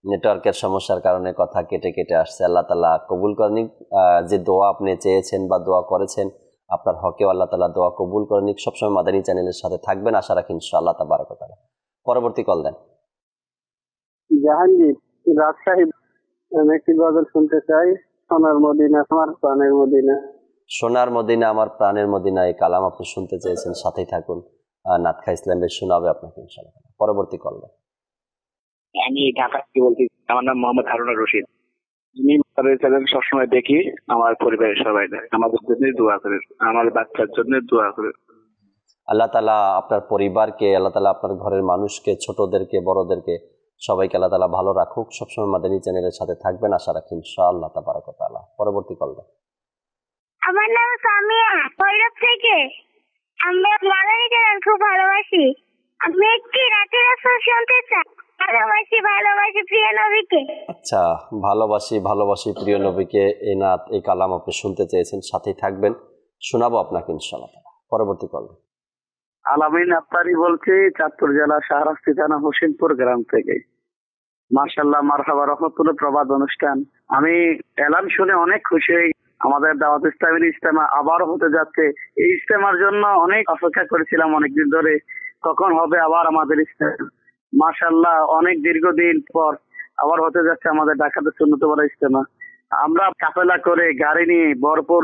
নেটওয়ার্কের সমস্যার কারণে কথা কেটে কেটে আসছে, আল্লাহ তাআলা কবুল করেন। যে দোয়া আপনি চেয়েছেন বা দোয়া করেছেন, আপনার হকেও আল্লাহ তাআলা দোয়া কবুল করেন। সবসময় মাদানী চ্যানেলের সাথে থাকবেন আশা রাখি ইনশাআল্লাহ তাবারাক ওয়া তাআলা। পরবর্তী কল দেন। জাহাঙ্গীর, রাজশাহী। আমি একটি গজল শুনতে চাই, সোনার মদিনা আমার প্রাণের মদিনা। সোনার মদিনা আমার প্রাণের মদিনা, এই কালাম আপনি শুনতে চেয়েছেন, সাথেই থাকুন। নাতখা ইসলাম বেশ শোনাবে আপনাকে ইনশাআল্লাহ। পরবর্তী কল দেন। আমি ঢাকা থেকে বলছি। আমার নাম মোহাম্মদ হারুন রশিদ। আমি চ্যানেল সবসময় দেখি। আমার পরিবারের সবাই আমাদের জন্য দোয়া করে, আমার বাচ্চার জন্য দোয়া করে। আল্লাহ তাআলা আপনার পরিবারকে, আল্লাহ তাআলা আপনার ঘরের মানুষকে, ছোটদেরকে বড়দেরকে সবাইকে আল্লাহ তাআলা ভালো রাখুক। সবসময় মাদানী চ্যানেলের সাথে থাকবেন আশা রাখি ইনশাআল্লাহ তাবারাক ওয়া তাআলা। পরবর্তী কল দেন। আমার নাম সামিয়া, ভৈরব থেকে। আমরা মাদানী চ্যানেল খুব ভালোবাসি। আমি একটি রাতের রাসূল শুনতে চাই। ভালোবাসি ভালোবাসি প্রিয় নবীকে। আচ্ছা, ভালোবাসি প্রিয় নবীকে, এই নাত এই কালাম আপনি শুনতে চেয়েছেন, সাথেই থাকবেন, শোনাবো আপনাকে ইনশাআল্লাহ। পরবর্তী কল। আলামিন আফতারি বলছি, চাঁদপুর জেলা শাহরাস্তি থানা হোসেনপুর গ্রাম থেকে। মাশাআল্লাহ, মারহাবা, রহমতুল্লাহ প্রবাদ অনুষ্ঠান। আমি এলান শুনে অনেক খুশি হই। আমাদের দাওয়াত ইসলামের ইজতেমা আবারও হতে যাচ্ছে। এই ইজতেমার জন্য অনেক অপেক্ষা করেছিলাম অনেকদিন ধরে, কখন হবে আবার আমাদের ইজতেমা। মাশাআল্লাহ, অনেক দীর্ঘদিন পর আবার হতে যাচ্ছে আমাদের ঢাকাতে সুন্নত ওয়াল ইজতেমা। আমরা কাফেলা করে গাড়ি নিয়ে ভরপুর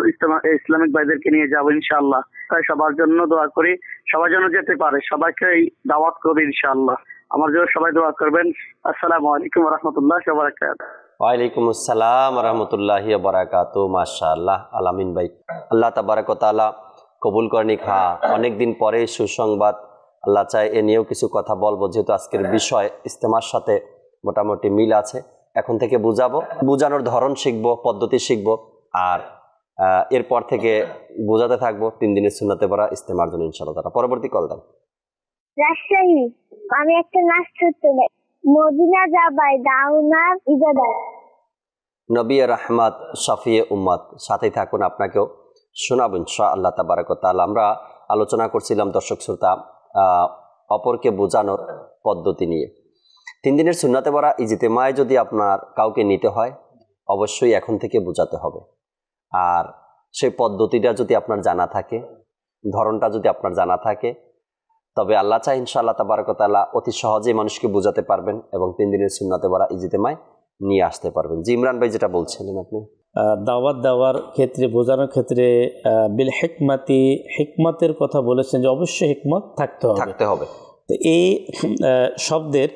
ইসলামিক ভাইদেরকে নিয়ে যাবো ইনশাআল্লাহ। তাই সবার জন্য দোয়া করি, সবার জন্য যেতে পারে সবাইকে দাওয়াত করি ইনশাআল্লাহ। আমার জন্য সবাই দোয়া করবেন। আসসালামু আলাইকুম ওয়া রাহমাতুল্লাহি ওয়া বারাকাতুহু। ওয়ালাইকুম আসসালাম ওয়া রাহমাতুল্লাহি ওয়া বারাকাতুহু। মাশাআল্লাহ, আলামিন ভাই, আল্লাহ তাবারাক ওয়া তাআলা কবুল করেনি। অনেকদিন পরে সুসংবাদ, আল্লাহ চায় এ নিয়েও কিছু কথা বলবো, যেহেতু আজকের বিষয় ইজতেমার সাথে মোটামুটি মিল আছে। এখন থেকে বুঝানোর ধরন শিখবো, পদ্ধতি শিখবো, আর এরপর থেকে বোঝাতে থাকবো 3 দিনের সুন্নাতে ভরা ইজতেমার জন্য ইনশাআল্লাহ। পরবর্তী কল দেন। রাজশাহী, আমি একটা নাচ শুনতে চাই। মদিনা যাবাই দাউনা ইজাদার। নবী রাহমাত, শাফিয়ে উম্মত, সাথেই থাকুন, আপনাকেও শোনাবো ইনশাআল্লাহ তাবারাক ওয়া তাআলা। আমরা আলোচনা করছিলাম দর্শক শ্রোতা অপরকে বোঝানোর পদ্ধতি নিয়ে। 3 দিনের সুন্নাতে ভরা ইজতেমায় যদি আপনার কাউকে নিতে হয়, অবশ্যই এখন থেকে বোঝাতে হবে। আর সেই পদ্ধতিটা যদি আপনার জানা থাকে, ধরনটা যদি আপনার জানা থাকে, তবে আল্লাহ চাই ইনশাআল্লাহ তাবারাক ওয়া তাআলা অতি সহজেই মানুষকে বোঝাতে পারবেন এবং 3 দিনের সুন্নাতে ভরা ইজতেমায় নিয়ে আসতে পারবেন। জি ইমরান ভাই, যেটা বলছিলেন আপনি, দাওয়াত দেওয়ার ক্ষেত্রে, বোঝানোর ক্ষেত্রে বিল হিকমতের কথা বলেছেন, যে অবশ্যই হিকমত থাকতে হবে। তো এই শব্দের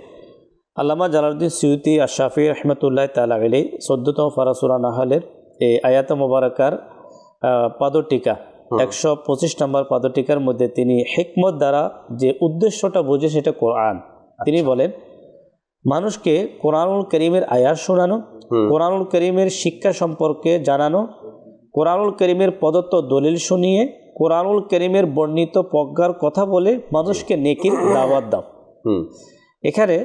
আল্লামা জালালউদ্দিন সুয়ুতি আশ-শাফিঈ রাহমাতুল্লাহ তাআলা আলাইহি 14তম পারা সূরা নাহলের এই আয়াত মুবারাকার পাদটিকা 125 নম্বর পাদটিকার মধ্যে তিনি হিকমত দ্বারা যে উদ্দেশ্যটা বোঝে সেটা কোরআন। তিনি বলেন, মানুষকে কোরআনুল কারীমের আয়াত শোনানো, কোরআনুল কারীমের শিক্ষা সম্পর্কে জানানো, কোরআনুল কারীমের প্রদত্ত দলিল শুনিয়ে কোরআনুল কারীমের বর্ণিত প্রজ্ঞার কথা বলে মানুষকে নেকির দাওয়াত দাও। এখানে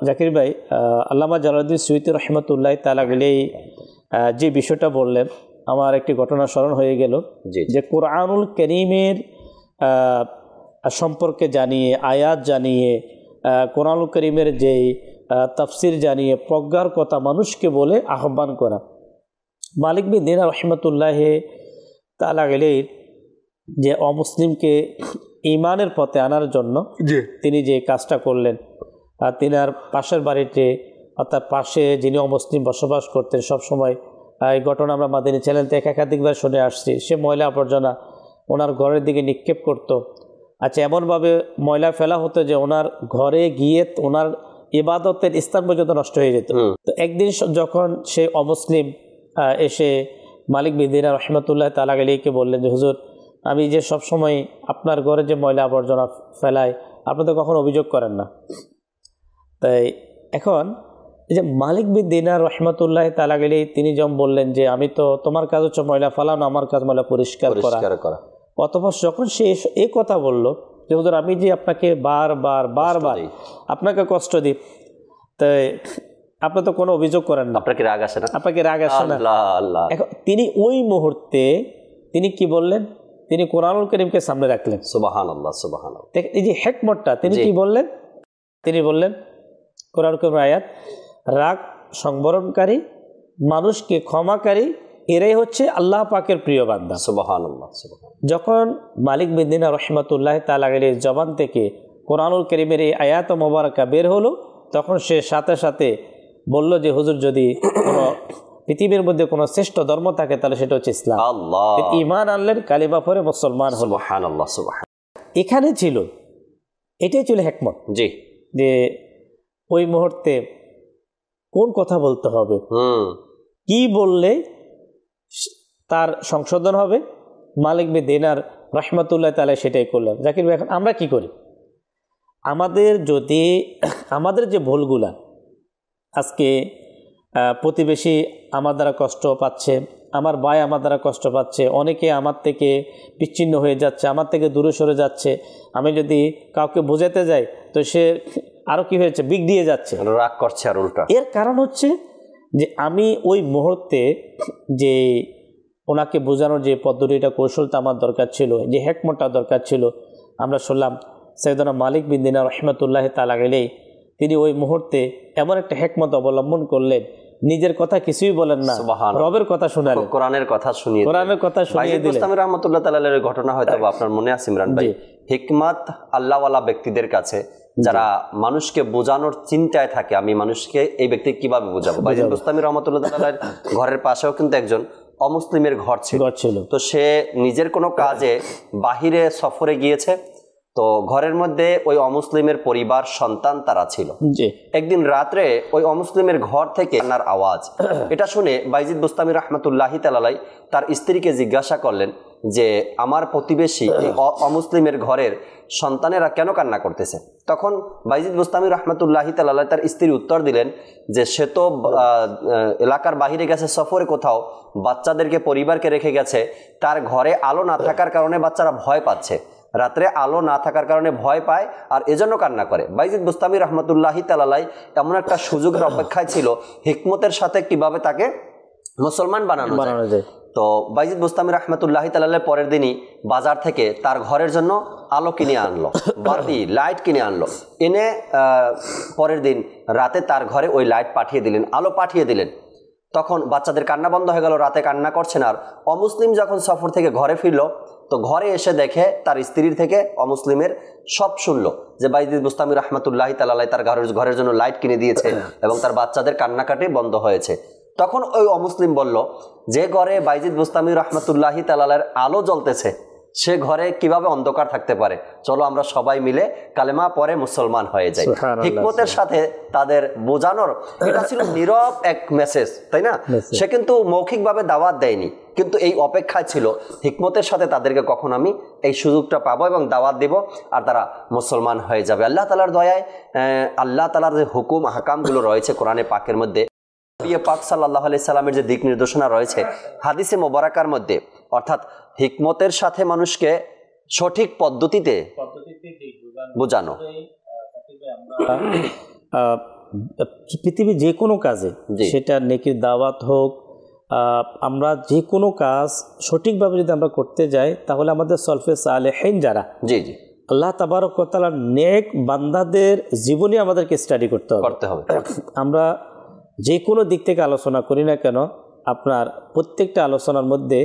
জাকির ভাই, আল্লামা জালালউদ্দিন সুয়ুতি রাহমাতুল্লাহ তাআলা আলাইহি যে বিষয়টা বললেন, আমার একটি ঘটনা স্মরণ হয়ে গেল, যে কোরআনুল কারীমের সম্পর্কে জানিয়ে, আয়াত জানিয়ে, কোরআনুল কারীমের যেই তাফসির জানিয়ে প্রজ্ঞার কথা মানুষকে বলে আহ্বান করা। মালিক বিন দিনার রাহমাতুল্লাহ তাআলা আলাইহি যে অমুসলিমকে ঈমানের পথে আনার জন্য তিনি যে কাজটা করলেন, তিনার পাশের বাড়িতে, অর্থাৎ পাশে যিনি অমুসলিম বসবাস করতেন, সবসময় এই ঘটনা আমরা মাদানী চ্যানেল থেকে একাধিকবার শুনে আসছি, সে ময়লা আবর্জনা ওনার ঘরের দিকে নিক্ষেপ করত। আচ্ছা, এমনভাবে ময়লা ফেলা হতো যে ওনার ঘরে গিয়ে ওনার ইবাদতের স্থান পর্যন্ত নষ্ট হয়ে যেত। তো একদিন যখন সে অমুসলিম এসে মালিক বিন দিনার রাহমাতুল্লাহ তাআলা আলাইহিকে বললেন যে, হুজুর, আমি যে সবসময় আপনার ঘরে যে ময়লা আবর্জনা ফেলাই, আপনি তো কখনো অভিযোগ করেন না। তাই এখন এই যে মালিক বিন দিনার রহমতুল্লাহ তাআলা আলাইহি তিনি যেমন বললেন যে আমি তো তোমার কাজ হচ্ছে ময়লা ফালানো, আমার কাজ ময়লা পরিষ্কার করা। অতঃপর যখন সে এই কথা বলল যে হুজুর আমি যে আপনাকে বারবার আপনাকে কষ্ট দিই, তাই আপনি তো কোনো অভিযোগ করেন না, আপনাকে রাগ আসে না। এখন তিনি ওই মুহূর্তে তিনি কি বললেন, তিনি কোরআনুল কারীমকে সামনে রাখলেন। সুবহানাল্লাহ সুবহানাল্লাহ। এই যে হিকমতটা তিনি কি বললেন, তিনি বললেন কোরআনুল কারীমের আয়াত, রাগ সংবরণকারী, মানুষকে ক্ষমাকারী, এরাই হচ্ছে আল্লাহ পাকের প্রিয় বান্দা। সুবহানাল্লাহ সুবহানাল্লাহ। যখন মালিক বিন দিনার রহমতুল্লাহ তাআলা আলাইহির জবান থেকে কোরআনুল কারীমের এই আয়াত মোবারকা বের হলো, তখন সে সাথে সাথে বলল যে হুজুর যদি কোনো পৃথিবীর মধ্যে কোনো শ্রেষ্ঠ ধর্ম থাকে তাহলে সেটা হচ্ছে ইসলাম। ঈমান আনলেন, কালিমা পড়ে মুসলমান হলো। সুবহানাল্লাহ সুবহানাল্লাহ। এখানে ছিল, এটাই ছিল হিকমত, জি, যে ওই মুহূর্তে কোন কথা বলতে হবে, কি বললে তার সংশোধন হবে। মালিক বিন দিনার রহমতুল্লাহ তাআলা সেটাই করলেন। জাকির ভাই, এখন আমরা কি করি? আমাদের যে ভুলগুলা, আজকে প্রতিবেশী আমার দ্বারা কষ্ট পাচ্ছে, আমার ভাই আমার দ্বারা কষ্ট পাচ্ছে, অনেকে আমার থেকে বিচ্ছিন্ন হয়ে যাচ্ছে, আমার থেকে দূরে সরে যাচ্ছে, আমি যদি কাউকে বোঝাতে যাই তো সে আরও কি হয়েছে, বিগড়িয়ে যাচ্ছে, রাগ করছে আর উল্টা। এর কারণ হচ্ছে যে আমি ওই মুহূর্তে যে ওনাকে বোঝানোর যে পদ্ধতিটা, কৌশলটা আমার দরকার ছিল, যে হিকমতটা দরকার ছিল, আমরা শুনলাম সাইয়েদনা মালিক বিন দিনার রহমতুল্লাহ তাআলা আলাইহি তিনি ওই মুহূর্তে এমন একটা হিকমত অবলম্বন করলেন, নিজের কথা কিছুই বলেন না, রবের কথা শোনালেন, কোরআনের কথা শুনিয়ে দিলেন। রহমতুল্লাহ তাআলা আলাইহির ঘটনা হয়তো আপনার মনে আছে ইমরান ভাই, হিকমত আল্লাহওয়ালা ব্যক্তিদের কাছে যারা মানুষকে বোঝানোর চিন্তায় থাকে, আমি মানুষকে এই ব্যক্তি কিভাবে বোঝাবো। বাইজিদ বুস্তামি রহমতুল্লাহ তাআলার ঘরের পাশেও কিন্তু একজন অমুসলিমের ঘর ছিল। তো সে নিজের কোনো কাজে বাহিরে সফরে গিয়েছে, তো ঘরের মধ্যে ওই অমুসলিমের পরিবার সন্তান তারা ছিল। একদিন রাত্রে ওই অমুসলিমের ঘর থেকে কান্নার আওয়াজ, এটা শুনে বাইজিদ বুস্তামি রহমতুল্লাহি তাআলা আলাইহি তার স্ত্রীকে জিজ্ঞাসা করলেন যে আমার প্রতিবেশী এই অমুসলিমের ঘরের সন্তানেরা কেন কান্না করতেছে। তখন বাইজিদ বুস্তামি রহমতুল্লাহি তাআলা আলাইহি তার স্ত্রী উত্তর দিলেন যে সে তো এলাকার বাহিরে গেছে সফরে, কোথাও বাচ্চাদেরকে পরিবারকে রেখে গেছে, তার ঘরে আলো না থাকার কারণে বাচ্চারা ভয় পাচ্ছে, রাত্রে আলো না থাকার কারণে ভয় পায় আর এজন্য কান্না করে। বাইজিদ বুস্তামি রহমতুল্লাহি তাআলা আলাইহি এমন একটা সুযোগের অপেক্ষায় ছিল হিকমতের সাথে কিভাবে তাকে মুসলমান বানানো যায়। তো বাইজিদ বুস্তামি রহমতুল্লাহি তাআলা আলাইহি পরের দিনই বাজার থেকে তার ঘরের জন্য আলো কিনে আনলো, বাতি লাইট কিনে আনলো, এনে পরের দিন রাতে তার ঘরে ওই লাইট পাঠিয়ে দিলেন, আলো পাঠিয়ে দিলেন। তখন বাচ্চাদের কান্না বন্ধ হয়ে গেল, রাতে কান্না করছেন। আর অমুসলিম যখন সফর থেকে ঘরে ফিরলো, তো ঘরে এসে দেখে তার স্ত্রীর থেকে অমুসলিমের সব শুনলো যে বাইজিদ বুস্তামি রহমতুল্লাহি তাআলা আলাইহি তার ঘরের জন্য লাইট কিনে দিয়েছে এবং তার বাচ্চাদের কান্নাকাটি বন্ধ হয়েছে। তখন ওই অমুসলিম বলল, যে ঘরে বাইজিদ বুস্তামি রহমতুল্লাহি তাআলা আলাইহির আলো জ্বলতেছে সে ঘরে কিভাবে অন্ধকার থাকতে পারে, চলো আমরা সবাই মিলে কালেমা পড়ে মুসলমান হয়ে যাই। হিকমতের সাথে তাদের বোঝানোর, এটা ছিল নীরব এক মেসেজ, তাই না? সে কিন্তু মৌখিকভাবে দাওয়াত দেয়নি, কিন্তু এই অপেক্ষায় ছিল হিকমতের সাথে তাদেরকে কখন আমি এই সুযোগটা পাবো এবং দাওয়াত দিব আর তারা মুসলমান হয়ে যাবে। আল্লাহ তাআলার দয়ায়, আল্লাহ তাআলার যে হুকুম আহকামগুলো রয়েছে কোরআনে পাকের মধ্যে, নবী পাক সাল্লাল্লাহু আলাইহি সাল্লামের যে দিক নির্দেশনা রয়েছে হাদিসে মোবারকার মধ্যে, অর্থাৎ হিকমতের সাথে মানুষকে সঠিক পদ্ধতিতে বোঝানো। পৃথিবীর যে কোনো কাজে, সেটা নেকির দাওয়াত হোক, আমরা যে কোনো কাজ সঠিকভাবে যদি আমরা করতে যাই তাহলে আমাদের সলফে সালেহিন যারা, আল্লাহ তাবারক ওয়া তাআলার নেক বান্দাদের জীবনী আমাদেরকে স্টাডি করতে হবে। আমরা যে কোনো দিক থেকে আলোচনা করি না কেন, আপনার প্রত্যেকটা আলোচনার মধ্যে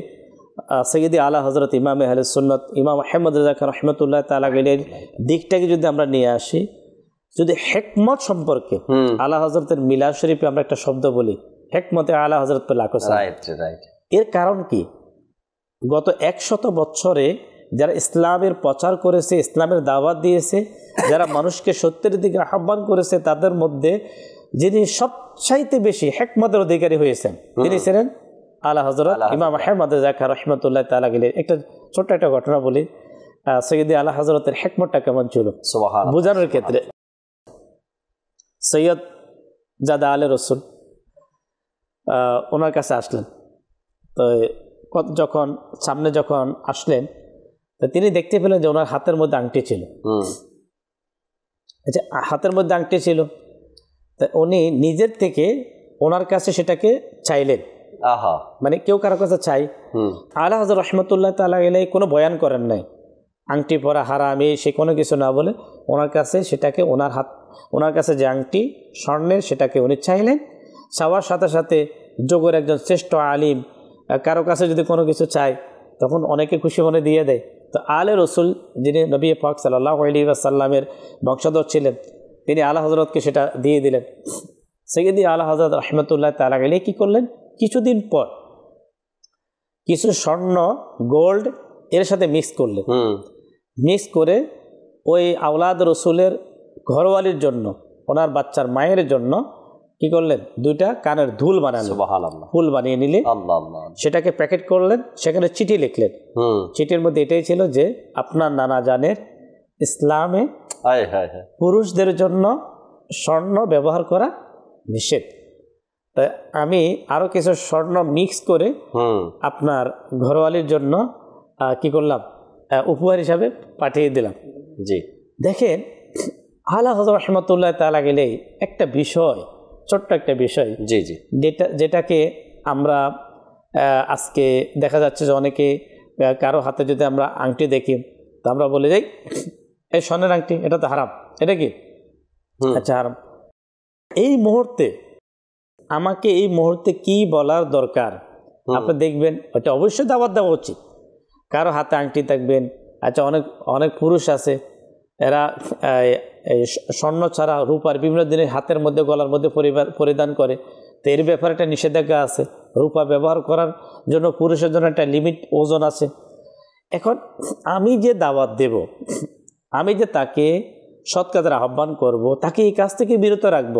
সৈয়দি আলা হযরত ইমাম আহলে সুন্নাত ইমাম আহমদ রিজা খান রাহমাতুল্লাহ তাআলা আলাইহির দিকটাকে যদি আমরা নিয়ে আসি, যদি হিকমত সম্পর্কে আলা হযরতের মিলাদ শরীফে আমরা একটা শব্দ বলি, হিকমতে আলা হযরত পে লাখো সালাম। এর কারণ কি? গত 100 বছরে যারা ইসলামের প্রচার করেছে, ইসলামের দাওয়াত দিয়েছে, যারা মানুষকে সত্যের দিকে আহ্বান করেছে, তাদের মধ্যে যিনি সবচাইতে বেশি হিকমতের অধিকারী হয়েছেন তিনি ছিলেন আলা হযরত ইমাম আহমদ রিজা খান রাহমাতুল্লাহ তাআলা আলাইহি। একটা ছোট্ট একটা ঘটনা বলি, সৈয়দি আলা হযরতের হিকমতটা কেমন ছিল বোঝানোর ক্ষেত্রে। সৈয়দ জাদা আলে রসুল ওনার কাছে আসলেন। তো যখন সামনে যখন আসলেন তো তিনি দেখতে পেলেন যে ওনার হাতের মধ্যে আংটি ছিল। আচ্ছা, হাতের মধ্যে আংটি ছিল, তা উনি নিজের থেকে ওনার কাছে সেটাকে চাইলেন। মানে কেউ কারো কাছে চাই, আলা হযরত রহমতুল্লাহ তাআলা আলাইহি কোনো বয়ান করেন নাই, আংটি পরা হারামি সে কোনো কিছু না বলে ওনার কাছে সেটাকে ওনার কাছে যে আংটি স্বর্ণের সেটাকে উনি চাইলেন। চাওয়ার সাথে সাথে যোগের একজন শ্রেষ্ঠ আলিম কারো কাছে যদি কোনো কিছু চায় তখন অনেকে খুশি মনে দিয়ে দেয়। তো আলে রসুল যিনি নবী পাক সাল্লাল্লাহু আলাইহি ওয়াসাল্লামের বংশধর ছিলেন তিনি আলা হযরতকে সেটা দিয়ে দিলেন। সাইয়্যিদি আলা হযরত রহমতুল্লাহ তাআলা আলাইহি কী করলেন, কিছুদিন পর কিছু স্বর্ণ গোল্ড এর সাথে মিক্স করলেন। মিক্স করে ওই আওলাদ রসুলের ঘরওয়ালির জন্য, ওনার বাচ্চার মায়ের জন্য কি করলেন, দুইটা কানের দুল বানালেন, ফুল বানিয়ে নিলে সেটাকে প্যাকেট করলেন, সেখানে চিঠি লিখলেন। চিঠির মধ্যে এটাই ছিল যে আপনার নানা জানের ইসলামে পুরুষদের জন্য স্বর্ণ ব্যবহার করা নিষেধ। তাই আমি আরো কিছু স্বর্ণ মিক্স করে আপনার ঘরওয়ালির জন্য কি করলাম, উপহার হিসাবে পাঠিয়ে দিলাম। জি দেখেন আলা হযরত রহমতুল্লাহ তাআলা আলাইহি একটা বিষয়, ছোট্ট একটা বিষয়, জি জি যেটাকে আমরা আজকে দেখা যাচ্ছে যে অনেকে কারো হাতে যদি আমরা আংটি দেখি তো আমরা বলে যাই এই স্বর্ণের আংটি, এটা তো হারাম, এটা কি আচ্ছা হারাম। এই মুহূর্তে আমাকে এই মুহূর্তে কি বলার দরকার, আপনি দেখবেন ওটা অবশ্যই দাওয়াত দেওয়া উচিত। কারো হাতে আংটি থাকবেন, আচ্ছা অনেক অনেক পুরুষ আছে এরা স্বর্ণ ছাড়া রূপার বিভিন্ন দিনের হাতের মধ্যে গলার মধ্যে পরিধান করে, তো এর ব্যাপারে একটা নিষেধাজ্ঞা আছে। রূপা ব্যবহার করার জন্য পুরুষের জন্য একটা লিমিট ওজন আছে। এখন আমি যে দাওয়াত দেব, আমি যে তাকে সৎ কাজের আহ্বান করব, তাকে এই কাজ থেকে বিরত রাখব,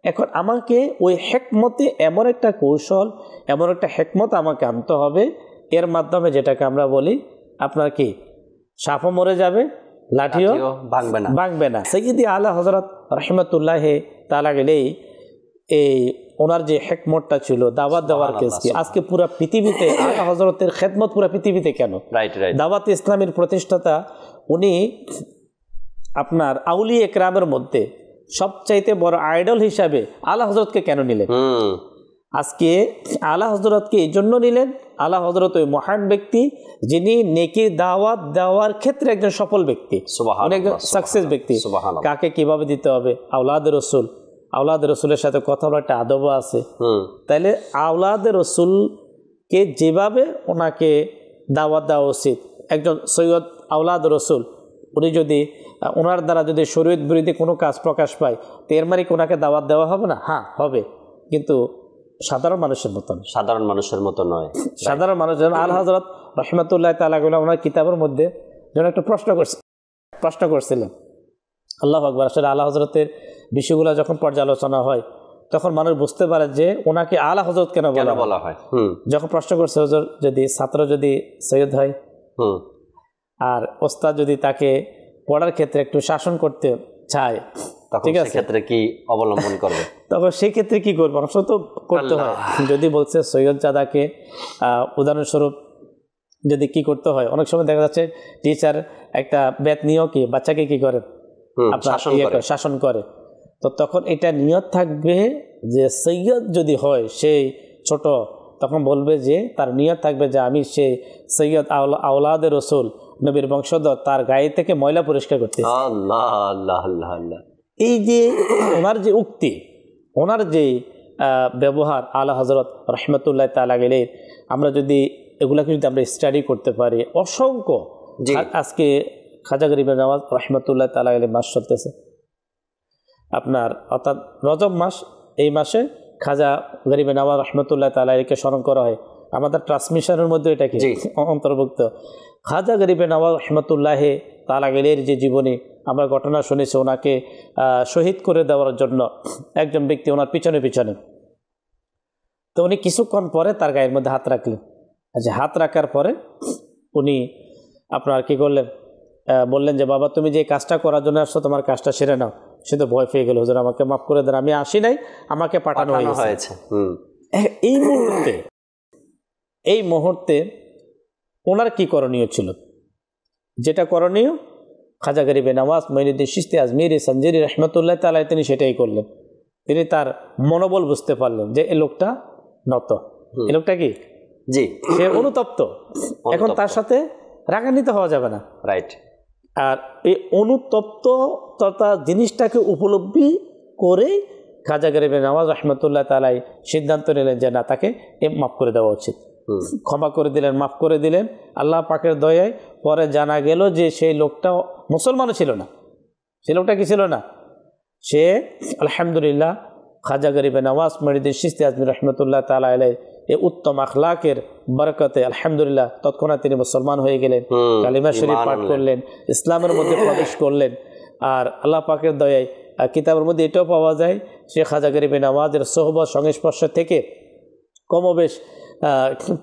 এখন আমাকে ওই হেকমতে এমন একটা কৌশল, এমন একটা হেকমত আমাকে আনতে হবে, এর মাধ্যমে যেটাকে আমরা বলি আপনার কি সাপও মরে যাবে, লাঠিও ভাঙবে না। সাইয়্যিদি আলা হযরত রহমতুল্লাহ তাআলা আলাইহি এই ওনার যে হেকমতটা ছিল দাওয়াত দেওয়ার কেসকে আজকে পুরো পৃথিবীতে আলা হযরতের খেদমত পুরো পৃথিবীতে কেন, দাওয়াত ইসলামের প্রতিষ্ঠাতা উনি আপনার আউলিয়া ইকরামের মধ্যে সবচাইতে বড় আইডল হিসাবে আলা হযরতকে কেন নিলেন? আজকে আলা হযরতকে এই জন্য নিলেন, আলা হযরত ওই মহান ব্যক্তি যিনি নেকির দাওয়াত দেওয়ার ক্ষেত্রে একজন সফল ব্যক্তি, একজন সাকসেস ব্যক্তি। কাকে কিভাবে দিতে হবে, আওলাদ রসুল, আওলাদ রসুলের সাথে কথা বলার একটা আদব আছে। তাইলে আওলাদ রসুলকে যেভাবে ওনাকে দাওয়াত দেওয়া উচিত, একজন সৈয়দ আওলাদ রসুল উনি যদি ওনার দ্বারা যদি শরীয়ত বিরোধী কোনো কাজ প্রকাশ পায় তো এর মানে ওনাকে দাওয়াত দেওয়া হবে না? হ্যাঁ হবে, কিন্তু সাধারণ মানুষের মতো নয়। সাধারণ মানুষ যেন আল হযরত রহমতুল্লাহ তাআলা আলাইহি ওনার কিতাবের মধ্যে যেন একটা প্রশ্ন করছিলেন। আল্লাহু আকবার। আসলে আলা হযরতের বিষয়গুলো যখন পর্যালোচনা হয় তখন মানুষ বুঝতে পারে যে ওনাকে আলা হযরত কেন বলা হয়। যখন প্রশ্ন করছে হুজুর যদি ছাত্র যদি সৈয়দ হয় আর ওস্তাদ যদি তাকে পড়ার ক্ষেত্রে একটু শাসন করতে চায়, ঠিক আছে, ক্ষেত্রে কি অবলম্বন করবে? তখন সেই ক্ষেত্রে কি করবে? অবশ্য তো করতে হয়। যদি বলছে সৈয়দ জাদাকে উদাহরণস্বরূপ যদি কি করতে হয়, অনেক সময় দেখা যাচ্ছে টিচার একটা বেত নিয়েও কি বাচ্চাকে কি করে শাসন করে, তো তখন এটা নিয়ত থাকবে যে সৈয়দ যদি হয় সেই ছোট, তখন বলবে যে তার নিয়ত থাকবে যে আমি সেই সৈয়দ আওলাদে রসুল নবীর বংশধর, তার গায়ে থেকে ময়লা পরিষ্কার করতে। এই যে ওনার যে উক্তি, ওনার যে ব্যবহার আলা হযরত রহমতুল্লাহ তাআলা আলাইহি, আমরা যদি এগুলাকে যদি আমরা স্টাডি করতে পারি, অসংখ্য। আজকে খাজা গরিব নওয়াজ রহমতুল্লাহ তাআলা আলাইহি মাস চলতেছে আপনার, অর্থাৎ রজব মাস। এই মাসে খাজা গরিব নওয়াজ রহমতুল্লাহ তাআলা আলাইহিকে স্মরণ করা হয়। আমাদের ট্রান্সমিশনের মধ্যে এটা কি অন্তর্ভুক্ত। খাজা গরিব নওয়াজ রহমতুল্লাহ তাআলা আলাইহির যে জীবনী আমরা ঘটনা শুনেছি, ওনাকে শহীদ করে দেওয়ার জন্য একজন ব্যক্তি ওনার পিছনে তো উনি কিছুক্ষণ পরে তার গায়ের মধ্যে হাত রাখলেন। আচ্ছা, হাত রাখার পরে উনি আপনার কি করলেন, বললেন যে বাবা তুমি যে কাজটা করার জন্য আসছো তোমার কাজটা সেরে নাও। সে তো ভয় পেয়ে গেল, হুজুর আমাকে মাফ করে দেন, আমি আসি নাই, আমাকে পাঠানো হয়েছে। এই মুহূর্তে ওনার কি করণীয় ছিল? যেটা করণীয় খাজা গরিবে নওয়াজ মঈনুদ্দিন চিশতি আজমিরি সঞ্জেরি রহমতুল্লাহ তাআলা তিনি সেটাই করলেন। তিনি তার মনোবল বুঝতে পারলেন যে এই লোকটা নত, এই লোকটা কি জি সে অনুতপ্ত, এখন তার সাথে রাগান্বিত হওয়া যাবে না। রাইট। আর এই অনুতপ্ততা জিনিসটাকে উপলব্ধি করে খাজা গরিবে নওয়াজ রহমতুল্লাহ তাআলা সিদ্ধান্ত নিলেন যে না, তাকে মাফ করে দেওয়া উচিত। ক্ষমা করে দিলেন, মাফ করে দিলেন আল্লাহ পাকের দয়ায়। পরে জানা গেল যে সেই লোকটা মুসলমানও ছিল না। সেই লোকটা কি ছিল না? সে আলহামদুলিল্লাহ খাজা গরিবে নওয়াজ মঈনুদ্দিন চিশতি আজমিরি রহমতুল্লাহ তাআলা আলাইহি এই উত্তম আখলাকের বরকতে আলহামদুলিল্লাহ তৎক্ষণাৎ তিনি মুসলমান হয়ে গেলেন, কালিমা শরীফ পাঠ করলেন, ইসলামের মধ্যে প্রবেশ করলেন। আর আল্লাহ পাকের দয়ায় কিতাবের মধ্যে এটাও পাওয়া যায় সে খাজা গরিবে নওয়াজের সোহবত সংস্পর্শ থেকে কমবেশ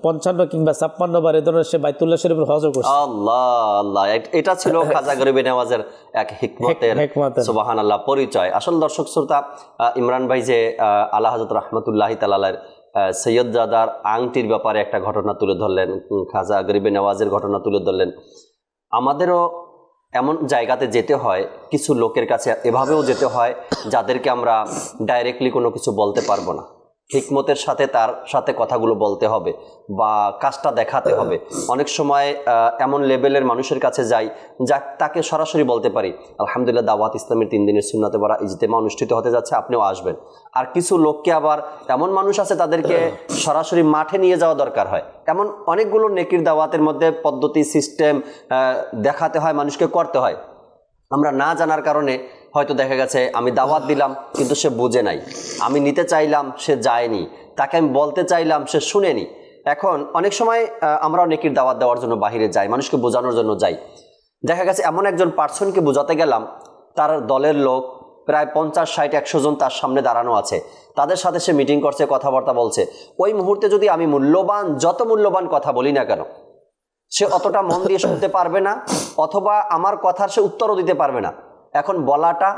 55 কিংবা 56 বার এ ধরনের সে বাইতুল্লাহ শরীফের হজ করছে। আল্লাহ আল্লাহ, এটা ছিল খাজা গরিবে নওয়াজের এক হিকমতের সুবহানাল্লাহ পরিচয়। আসল দর্শক শ্রোতা, ইমরান ভাই যে আলা হযরত রাহমাতুল্লাহি তাআলা সৈয়দজাদার আংটির ব্যাপারে একটা ঘটনা তুলে ধরলেন, খাজা গরিবে নওয়াজের ঘটনা তুলে ধরলেন। আমাদেরও এমন জায়গাতে যেতে হয়, কিছু লোকের কাছে এভাবেও যেতে হয় যাদেরকে আমরা ডাইরেক্টলি কোনো কিছু বলতে পারবো না, হিকমতের সাথে তার সাথে কথাগুলো বলতে হবে বা কাজটা দেখাতে হবে। অনেক সময় এমন লেভেলের মানুষের কাছে যাই যা তাকে সরাসরি বলতে পারি আলহামদুলিল্লাহ দাওয়াত ইসলামের 3 দিনের সুন্নাতে ভরা ইজতেমা অনুষ্ঠিত হতে যাচ্ছে, আপনিও আসবেন। আর কিছু লোককে আবার এমন মানুষ আছে তাদেরকে সরাসরি মাঠে নিয়ে যাওয়া দরকার হয়। এমন অনেকগুলো নেকির দাওয়াতের মধ্যে পদ্ধতি সিস্টেম দেখাতে হয়, মানুষকে করতে হয়। আমরা না জানার কারণে হয়তো দেখা গেছে আমি দাওয়াত দিলাম কিন্তু সে বুঝে নাই, আমি নিতে চাইলাম সে যায়নি, তাকে আমি বলতে চাইলাম সে শুনেনি। এখন অনেক সময় আমরাও নেকির দাওয়াত দেওয়ার জন্য বাহিরে যাই, মানুষকে বোঝানোর জন্য যাই। দেখা গেছে এমন একজন পার্সনকে বোঝাতে গেলাম, তার দলের লোক প্রায় 50, 60, 100 জন তার সামনে দাঁড়ানো আছে, তাদের সাথে সে মিটিং করছে, কথাবার্তা বলছে। ওই মুহূর্তে যদি আমি যত মূল্যবান কথা বলি না কেন, সে অতটা মন দিয়ে শুনতে পারবে না, অথবা আমার কথার সে উত্তরও দিতে পারবে না। এখন বলাটা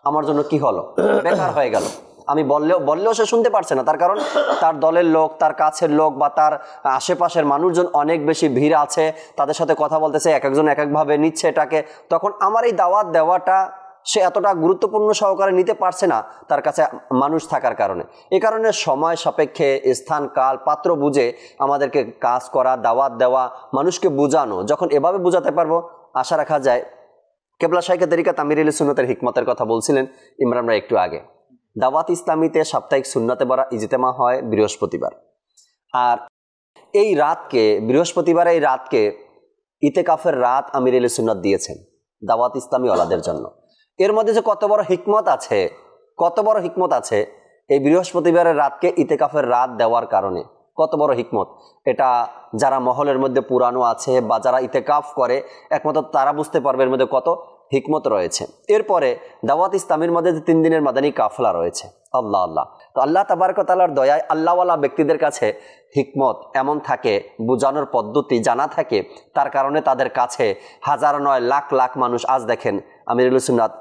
আমার জন্য কি হলো, বেকার হয়ে গেল। আমি বললেও সে শুনতে পারছে না, তার কারণ তার দলের লোক, তার কাছের লোক বা তার আশেপাশের মানুষজন অনেক বেশি ভিড় আছে, তাদের সাথে কথা বলতেছে, এক একজন এক একভাবে নিচ্ছে এটাকে। তখন আমার এই দাওয়াত দেওয়াটা সে এতটা গুরুত্বপূর্ণ সহকারে নিতে পারছে না তার কাছে মানুষ থাকার কারণে। এ কারণে সময় সাপেক্ষে, স্থান কাল পাত্র বুঝে আমাদেরকে কাজ করা, দাওয়াত দেওয়া, মানুষকে বোঝানো। যখন এভাবে বোঝাতে পারবো, আশা রাখা যায়। কেবলা শাইখে তরিকাত আমির আহলে সুন্নাতের হিকমতের কথা বলছিলেন ইমরান ভাই একটু আগে। দাওয়াত ইসলামীতে সাপ্তাহিক সুন্নাতে ভরা ইজতেমা হয় বৃহস্পতিবার। আর এই রাতকে, বৃহস্পতিবার এই রাতকে ইতেকাফের রাত আমির আহলে সুন্নাত দিয়েছেন দাওয়াত ইসলামী ওয়ালাদের জন্য। এর মধ্যে যে কত বড় হিকমত আছে এই বৃহস্পতিবারের রাতকে ইতেকাফের রাত দেওয়ার কারণে, কত বড় হিকমত। এটা যারা মহলের মধ্যে পুরানো আছে বা যারা ইতেকাফ করে একমাত্র তারা বুঝতে পারবে এর মধ্যে কত হিকমত রয়েছে। এরপরে দাওয়াত ইসলামের মধ্যে 3 দিনের মাদানী কাফলা রয়েছে। আল্লাহ আল্লাহ, তো আল্লাহ তাবারক ওয়া তাআলার দয়ায় আল্লাহওয়ালা ব্যক্তিদের কাছে হিকমত এমন থাকে, বোঝানোর পদ্ধতি জানা থাকে, তার কারণে তাদের কাছে হাজার নয় লাখ লাখ মানুষ। আজ দেখেন আমির আহলে সুন্নাত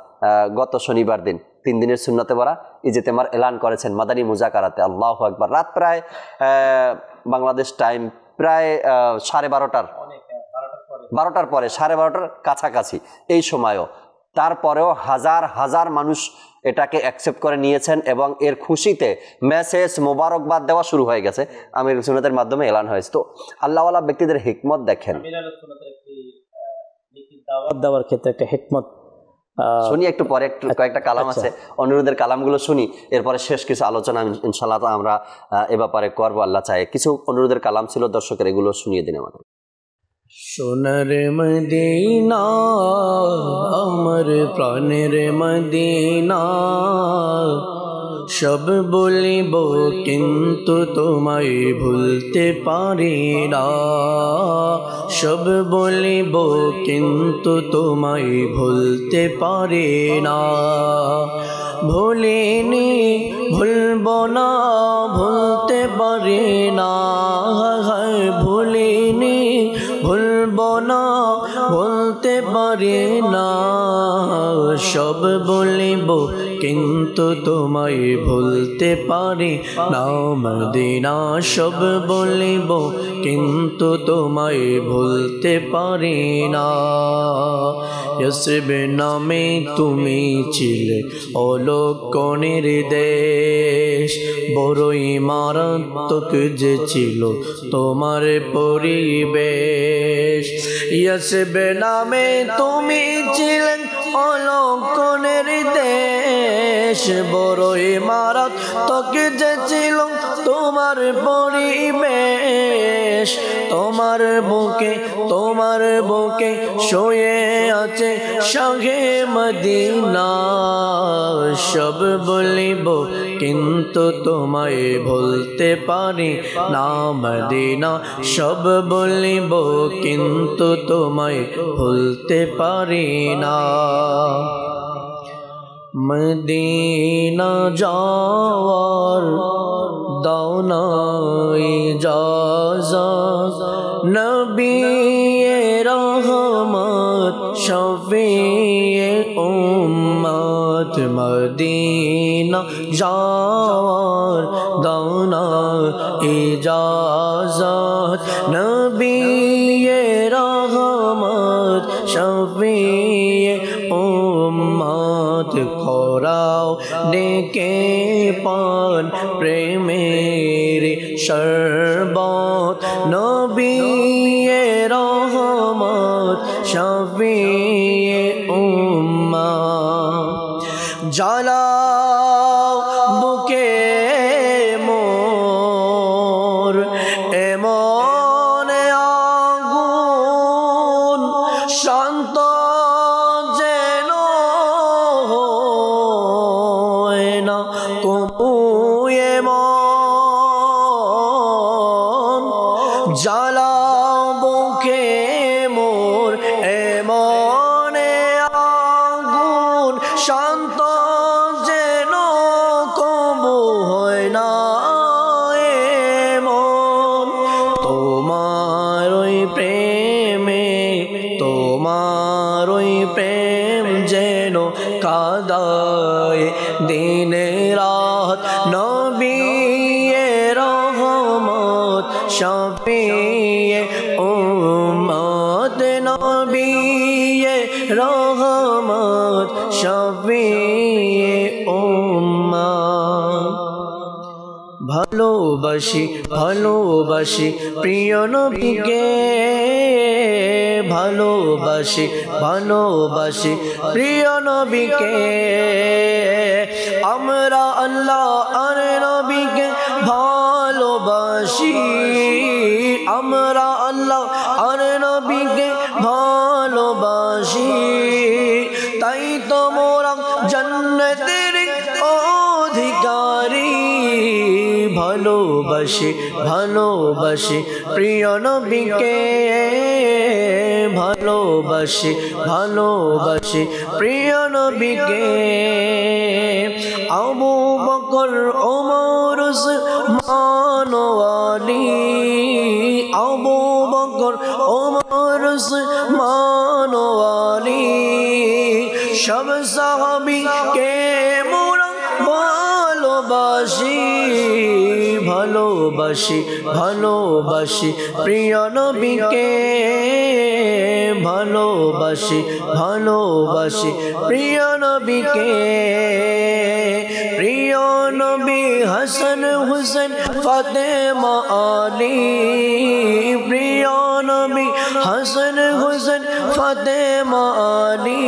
গত শনিবার দিন 3 দিনের সুন্নাতে ভরা ইজতেমার এলান করেছেন মাদানী মুজাকারাতে। আল্লাহু আকবার। রাত প্রায় বাংলাদেশ টাইম প্রায় 12টার পরে, 12:30টার কাছাকাছি এই সময়ও। তারপরেও হাজার হাজার মানুষ এটাকে অ্যাকসেপ্ট করে নিয়েছেন এবং এর খুশিতে মেসেজ মোবারকবাদ দেওয়া শুরু হয়ে গেছে, আমির সুন্নাতের মাধ্যমে এলান হয়েছে। তো আল্লাহওয়ালা ব্যক্তিদের হিকমত দেখেন। দাওয়াত দেওয়ার ক্ষেত্রে একটা হিকমত শুনি একটু পরে, একটু কয়েকটা কালাম আছে, অনুরোধের কালামগুলো শুনি, এরপরে শেষ কিছু আলোচনা ইনশাআল্লাহ আমরা এ ব্যাপারে করবো আল্লাহ চায়। কিছু অনুরোধের কালাম ছিল, দর্শকের এগুলো শুনিয়ে দিন আমাদের। সোনার মদিনা আমার প্রাণের মদিনা, সব বলিব কিন্তু তোমায় ভুলতে পারি না, সব বলিব কিন্তু তোমায় ভুলতে পারি না, ভুলিনি ভুলব না ভুলতে পারি না, ভুলিনি ভুলব ভুলবো না বলতে পারি না, সব বলিব কিন্তু তোমায় ভুলতে পারি না মদিনা, সব বলিব কিন্তু তোমায় ভুলতে পারি না। ইয়সরিব নামে তুমি ছিলে অলক্ষণের দেশ, বড়ই মারাত্মক যে ছিল তোমার পরিবেশ। ইয়সরিব নামে তুমি ছিলেন অলক্ষণের দেশ, বড়ই মারাত্মক যে ছিল তোমার পরিবেশ। তোমার বুকে শুয়ে আছে শাহে মদিনা, সব বলিব কিন্তু তোমায় ভুলতে পারি না মদিনা, সব বলিব কিন্তু তোমায় ভুলতে পারি না। মদিনা যাওয়ার দাও না ইজাজত, নবী রহমত শফিয়ে উম্মত। মদিনা যাওয়ার দাও না ইজাজত, নবী রহমত শফিয়ে উম্মত। করাও ডেকে পান প্রেমের শরবত, নবী রহমত শফিয়ে উম্মত। জ্বালাও বুকে মোর এমন আগুন, শান্ত যেন হয় না কবু এমন। জ্বালাও বুকে মোর এমন আগুন, শান্ত যেন কবু হয় না এমন। তোমার ওই প্রেমে, তোমার ওই প্রেম যেন কাদায় দিনে রাত, নবী রহমত শফিয়ে উম্মত, নবী রহমত শফিয়ে উম্মত। ভালোবাসি ভালোবাসি প্রিয় নবীকে, ভালোবাসি ভালোবাসি প্রিয় নবীকে। আমরা আল্লাহ আর নবীকে ভালোবাসি, আমরা আল্লাহ আর নবীকে ভালোবাসি। তাই তো মোরা জান্নাতের অধিকারী। ভালোবাসি ভালোবাসি প্রিয় নবীকে, ভালোবাসি ভালোবাসি প্রিয় নবীকে। আবু বকর ওমর উসমান আলী, আবু বকর ওমর উসমান আলী, সব সাহাবীকে মোরা ভালোবাসি। ভালোবাসি ভালোবাসি প্রিয় নবীকে, ভালোবাসি ভালোবাসি প্রিয় নবীকে। প্রিয় নবী হাসান হুসেন ফাতেমা আলী, প্রিয় নবী হাসান হুসেন ফাতেমা আলী।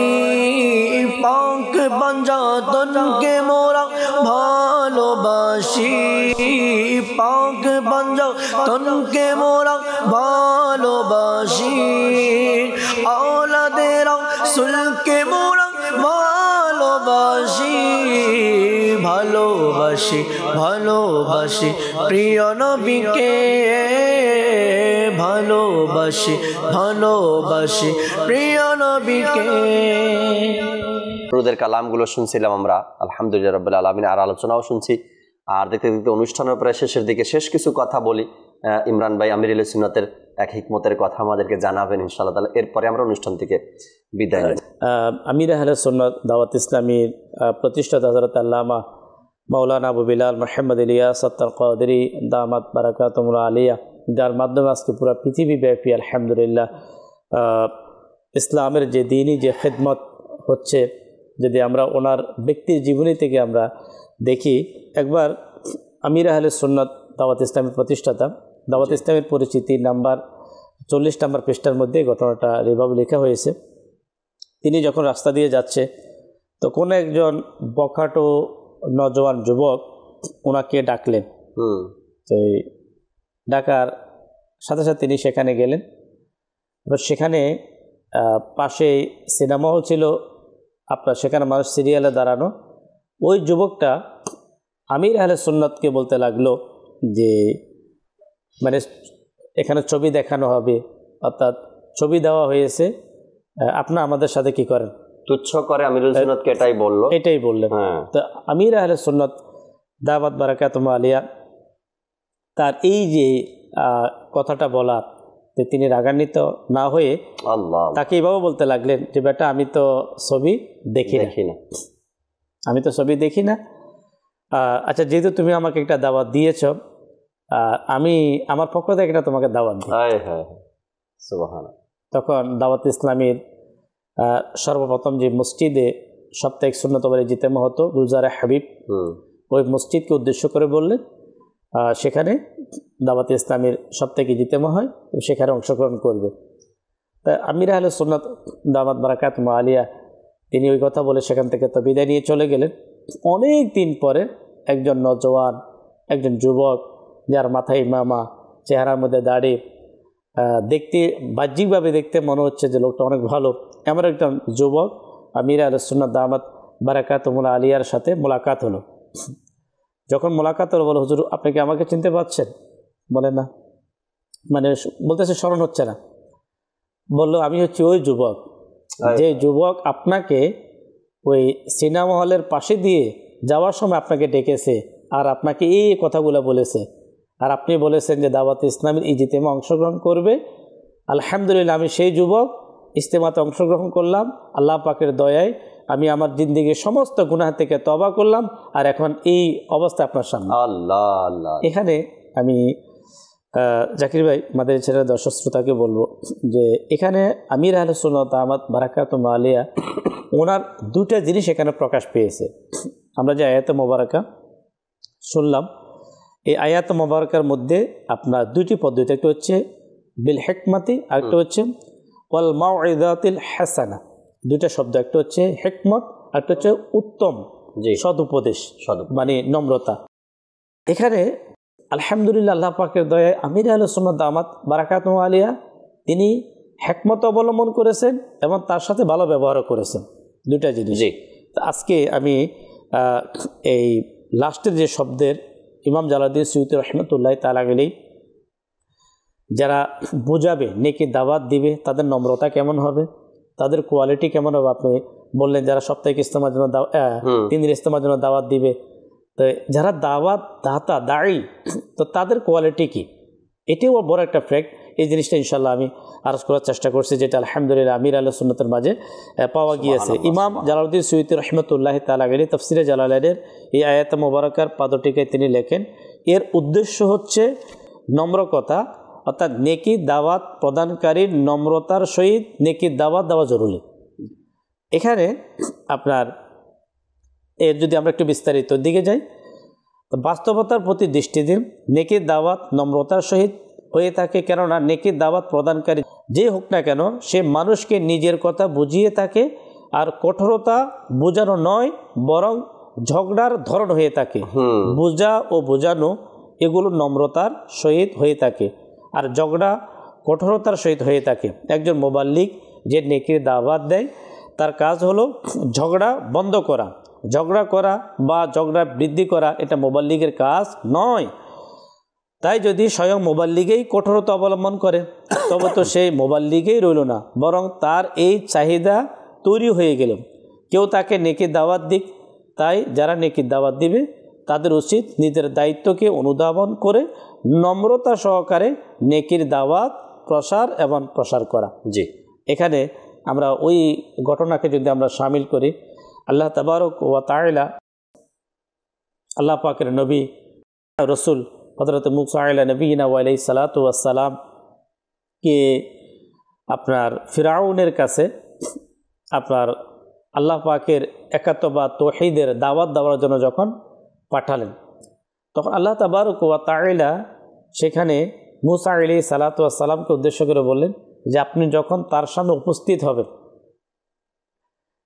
পাক পাঞ্জাতনকে মোরা ভালোবাসি, পাক পাঞ্জাতনকে মোরা ভালোবাসি। আওলাদে রাসূলকে মোরা ভালোবাসি। ভালোবাসি ভালোবাসি প্রিয় নবীকে, ভালোবাসি ভালোবাসি প্রিয় নবীকে। রুদের কালামগুলো শুনছিলাম আমরা, আলহামদুলিল্লাহ রাব্বিল আলামিন। আর আলোচনাও শুনছি, আর দেখতে দেখতে অনুষ্ঠানের প্রায় শেষের দিকে শেষ কিছু কথা বলি। ইমরান ভাই আমিরুল সুন্নাতের এক হিকমতের কথা আমাদেরকে জানাবেন ইনশাআল্লাহ তাআলা। এরপরে আমরা অনুষ্ঠান থেকে বিদায় নেব। আমির আহলে সুন্নাত দাওয়াত ইসলামীর প্রতিষ্ঠাতা হযরত আল্লামা মাওলানা আবু বিলাল মুহাম্মদ ইলিয়াস আত্তার কাদেরী দামাত বারাকাতুহুল আলিয়া, যার মাধ্যমে আজকে পুরো পৃথিবীব্যাপী আলহামদুলিল্লাহ ইসলামের যে দিনই যে খেদমত হচ্ছে, যদি আমরা ওনার ব্যক্তির জীবনী থেকে আমরা দেখি, একবার আমির আহলে সুন্নাত দাওয়াত ইসলামের প্রতিষ্ঠাতা, দাওয়াত ইসলামের পরিচিতি নাম্বার 40 নম্বর পৃষ্ঠার মধ্যে ঘটনাটা এভাবে লেখা হয়েছে। তিনি যখন রাস্তা দিয়ে যাচ্ছে তো কোনো একজন বখাটো নজওয়ান যুবক ওনাকে ডাকলেন। তো ডাকার সাথে সাথে তিনি সেখানে গেলেন। এবার সেখানে পাশে সিনেমা হল ছিল, আপনার সেখানে মানুষ সিরিয়ালে দাঁড়ানো। ওই যুবকটা আমির আহলে সুন্নাতকে বলতে লাগলো যে মানে এখানে ছবি দেখানো হবে, অর্থাৎ ছবি দেওয়া হয়েছে, আপনারা আমাদের সাথে কি করেন, তুচ্ছ করে আমিরুল সুন্নাতকে এটাই বললেন। তো আমির আহলে সুন্নাত দাওয়াত বারাকাতুহুল আলিয়া তার এই যে কথাটা বলা, তিনি রাগান্বিত না হয়ে তাকে এইভাবে বলতে লাগলেন যে বেটা আমি তো ছবি দেখি না, আমি তো ছবি দেখি না। আচ্ছা, যেহেতু তুমি আমাকে একটা দাওয়াত দিয়েছ, আমি আমার পক্ষ থেকে এটা তোমাকে দাওয়াত দিই। তখন দাওয়াত ইসলামীর সর্বপ্রথম যে মসজিদে সাপ্তাহিক সুন্নতবারে জিতেমা হতো গুলজারে হাবিব, ওই মসজিদকে উদ্দেশ্য করে বললেন সেখানে দাওয়াত ইসলামীর সাপ্তাহিক জিতেমা হয়, সেখানে অংশগ্রহণ করবে। তা আমির আহলে সুন্নাত দাওয়াত বারাকাতুহুল আলিয়া তিনি ওই কথা বলে সেখান থেকে তো বিদায় নিয়ে চলে গেলেন। অনেক দিন পরে একজন নজওয়ান, একজন যুবক, যার মাথায় ইমামা, চেহারার মধ্যে দাড়ি, দেখতে বাহ্যিকভাবে দেখতে মনে হচ্ছে যে লোকটা অনেক ভালো, এমন একজন যুবক আমির আহলে সুন্নাত দাওয়াত বারাকাতুহুল আলিয়ার সাথে মোলাকাত হলো। যখন মোলাকাত হলো, বলে হুজুর আপনি কি আমাকে চিনতে পারছেন? বলে না, মানে বলতেছে স্মরণ হচ্ছে না। বললো আমি হচ্ছি ওই যুবক, যে যুবক আপনাকে ওই সিনেমা হলের পাশে দিয়ে যাওয়ার সময় আপনাকে ডেকেছে আর আপনাকে এই কথাগুলো বলেছে, আর আপনি বলেছেন যে দাওয়াত ইসলামের ইজতেমা অংশগ্রহণ করবে। আলহামদুলিল্লাহ, আমি সেই যুবক, ইজতেমাতে অংশগ্রহণ করলাম, আল্লাহ পাকের দয়ায় আমি আমার জিন্দেগির সমস্ত গুনাহ থেকে তওবা করলাম, আর এখন এই অবস্থা আপনার সামনে। আল্লাহ আল্লাহ। এখানে আমি জাকির ভাই মাদারী ছেলের দর্শক শ্রোতাকে বলবো যে এখানে আমির আহলে সুন্নাত দাওয়াত বারাকাতুহুল আলিয়া ওনার দুটা জিনিস এখানে প্রকাশ পেয়েছে। আমরা যে আয়াতে মোবারকা শুনলাম, এই আয়াতে মোবারকার মধ্যে আপনার দুইটি পদ্ধতি, একটা হচ্ছে বিল হিকমতি, আরেকটা হচ্ছে ওয়াল মাউইযাতিল হাসানা। দুইটা শব্দ, একটা হচ্ছে হিকমত, আরেকটা হচ্ছে উত্তম সদুপদেশ, মানে নম্রতা। এখানে আলহামদুলিল্লাহ আল্লাহ পাকের দয়ায় আমির আহলে সুন্নাত দাওয়াত বারাকাতুহুল আলিয়া তিনি হিকমত অবলম্বন করেছেন এবং তার সাথে ভালো ব্যবহারও করেছেন, দুইটা জিনিস। আজকে আমি এই লাস্টের যে শব্দের ইমাম জালালউদ্দিন সুয়ুতী রহমতুল্লাহ তাআলা আলাইহি যারা বোঝাবে, নেকি দাওয়াত দিবে, তাদের নম্রতা কেমন হবে, তাদের কোয়ালিটি কেমন হবে। আপনি বললেন যারা সাপ্তাহিক ইজতেমার জন্য 3 দিন ইজতেমার জন্য দাওয়াত দিবে, তো যারা দাওয়াত দাতা দায়ী, তো তাদের কোয়ালিটি কি, এটিও বড় একটা ফ্যাক্ট। এই জিনিসটা ইনশাল্লাহ আমি আরজ করার চেষ্টা করছি, যেটা আলহামদুলিল্লাহ আমির আহলে সুন্নাতের মাঝে পাওয়া গিয়েছে। ইমাম জালালউদ্দিন সুয়ুতী রহমতুল্লাহ তাআলা আলাইহি তাফসিরে জালালাইনের এই আয়াতে মোবারকার পাদটিকায় তিনি লেখেন, এর উদ্দেশ্য হচ্ছে নম্র কথা, অর্থাৎ নেকি দাওয়াত প্রদানকারীর নম্রতার সহিত নেকি দাওয়াত দেওয়া জরুরি। এখানে আপনার এর যদি আমরা একটু বিস্তারিত দিকে যাই, বাস্তবতার প্রতি দৃষ্টি দিন, নেকি দাওয়াত নম্রতার সহিত হয়ে থাকে, কেননা নেকি দাওয়াত প্রদানকারী যে হোক না কেন সে মানুষকে নিজের কথা বুঝিয়ে থাকে, আর কঠোরতা বোঝানো নয় বরং ঝগড়ার ধরন হয়ে থাকে। বোঝা ও বোঝানো এগুলো নম্রতার সহিত হয়ে থাকে, আর ঝগড়া কঠোরতার সহিত হয়ে থাকে। একজন মুবাল্লিগ যে নেকির দাওয়াত দেয় তার কাজ হলো ঝগড়া বন্ধ করা, ঝগড়া করা বা ঝগড়া বৃদ্ধি করা এটা মুবাল্লিগের কাজ নয়। তাই যদি স্বয়ং মুবাল্লিগেই কঠোরতা অবলম্বন করে তবে তো সেই মুবাল্লিগেই রইল না, বরং তার এই চাহিদা তৈরি হয়ে গেল, কেউ তাকে নেকির দাওয়াত দিক। তাই যারা নেকির দাওয়াত দিবে তাদের উচিত নিজের দায়িত্বকে অনুধাবন করে নম্রতা সহকারে নেকির দাওয়াত প্রসার এবং প্রসার করা। জি, এখানে আমরা ওই ঘটনাকে যদি আমরা শামিল করি, আল্লাহ তাবারক ওয়া তাআলা আল্লাহ পাকের নবী রসুল হযরত মুসা আলা নবীনা ওয়া আলাইহিস সালাতু ওয়াস সালাম কে আপনার ফিরাউনের কাছে আপনার আল্লাহ পাকের একাত্ম বা তৌহিদের দাওয়াত দেওয়ার জন্য যখন পাঠালেন, তখন আল্লাহ তাবারক ওয়া তাআলা সেখানে মুসা আলাইহিস সালাতু ওয়াস সালামকে উদ্দেশ্য করে বললেন যে আপনি যখন তার সামনে উপস্থিত হবেন